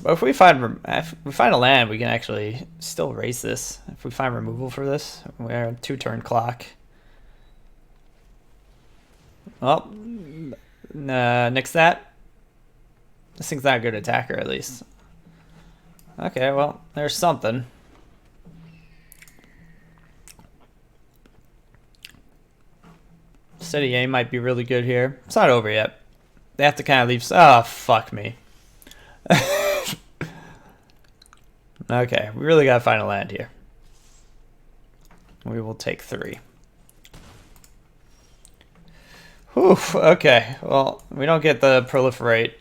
But if we find a land, we can actually still race this. If we find removal for this, we're on 2-turn clock. Well, nix that. This thing's not a good attacker, at least. Okay, well, there's something. Steady aim might be really good here. It's not over yet. They have to kind of leave... Oh, fuck me. Okay, we really gotta find a land here. We will take 3. Whew, okay. Well, we don't get the proliferate.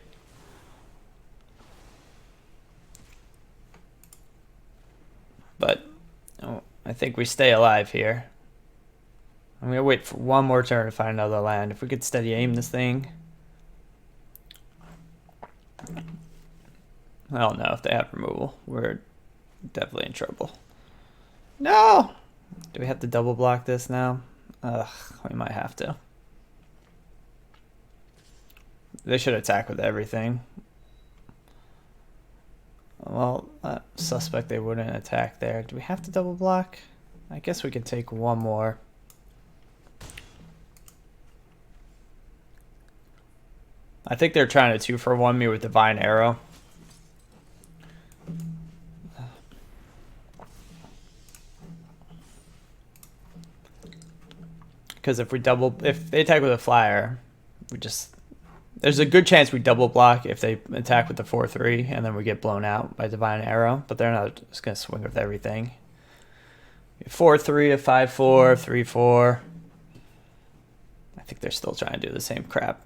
But I think we stay alive here. I'm gonna wait for one more turn to find another land. If we could steady aim this thing. I don't know if they have removal. We're definitely in trouble. No! Do we have to double block this now? Ugh, we might have to. They should attack with everything. Well, suspect they wouldn't attack there. Do we have to double block? I guess we could take one more. I think they're trying to 2-for-1 me with Divine Arrow. Because if they attack with a flyer, there's a good chance we double block if they attack with the 4/3 and then we get blown out by Divine Arrow, but they're not just gonna swing with everything. 4/3, a 5/4, 3/4. I think they're still trying to do the same crap.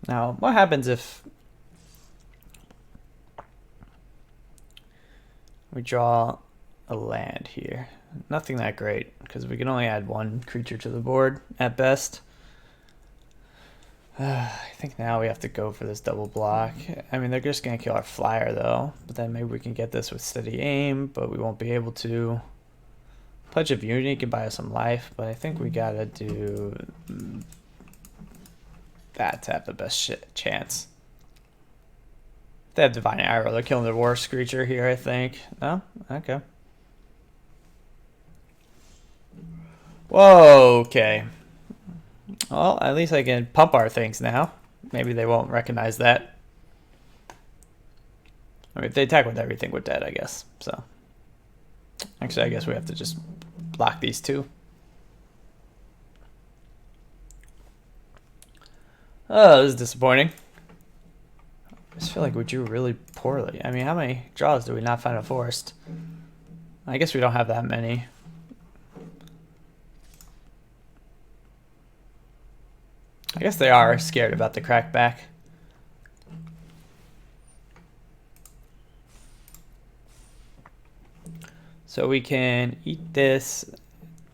Now, what happens if we draw a land here? Nothing that great, because we can only add 1 creature to the board at best. I think now we have to go for this double block. I mean, they're just going to kill our flyer, though. But then maybe we can get this with steady aim, but we won't be able to. Pledge of Unity can buy us some life, but I think we got to do that to have the best chance. They have Divine Arrow. They're killing the worst creature here, I think. No? Okay. Whoa, okay. Well, at least I can pump our things now. Maybe they won't recognize that. I mean, if they attack with everything, we're dead, I guess. So, actually, I guess we have to just block these two. Oh, this is disappointing. I just feel like we drew really poorly. I mean, how many draws do we not find a forest? I guess we don't have that many. I guess they are scared about the crackback. So we can eat this,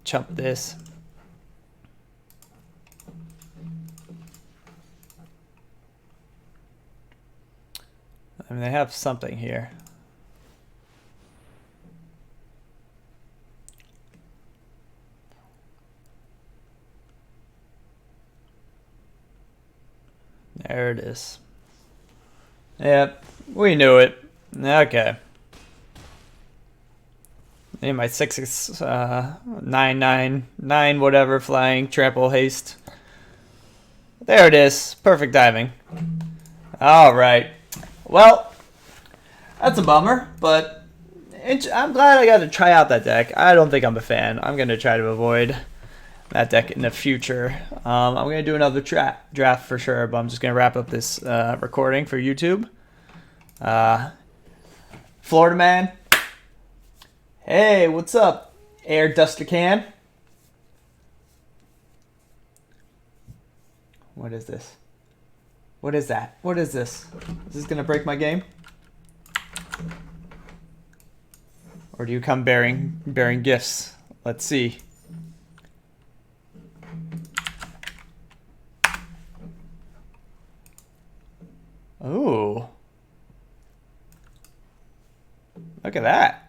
chump this. I mean, they have something here. There it is. Yep, we knew it. Okay. And my 6 9 whatever flying trample haste. There it is. Perfect timing. All right. Well, that's a bummer, but I'm glad I got to try out that deck. I don't think I'm a fan. I'm going to try to avoid that deck in the future. I'm going to do another draft for sure, but I'm just going to wrap up this recording for YouTube. Florida man. Hey, what's up, Air Duster Can? What is this? What is that? What is this? Is this going to break my game? Or do you come bearing gifts? Let's see. Ooh. Look at that.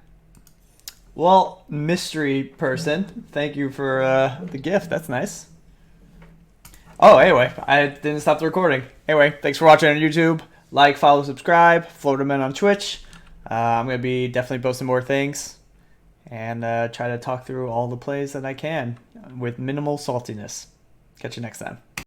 Well, mystery person, thank you for the gift. That's nice. Oh, anyway, I didn't stop the recording. Anyway, thanks for watching on YouTube. Like, follow, subscribe. Floaterman on Twitch. I'm going to be definitely posting more things. And try to talk through all the plays that I can with minimal saltiness. Catch you next time.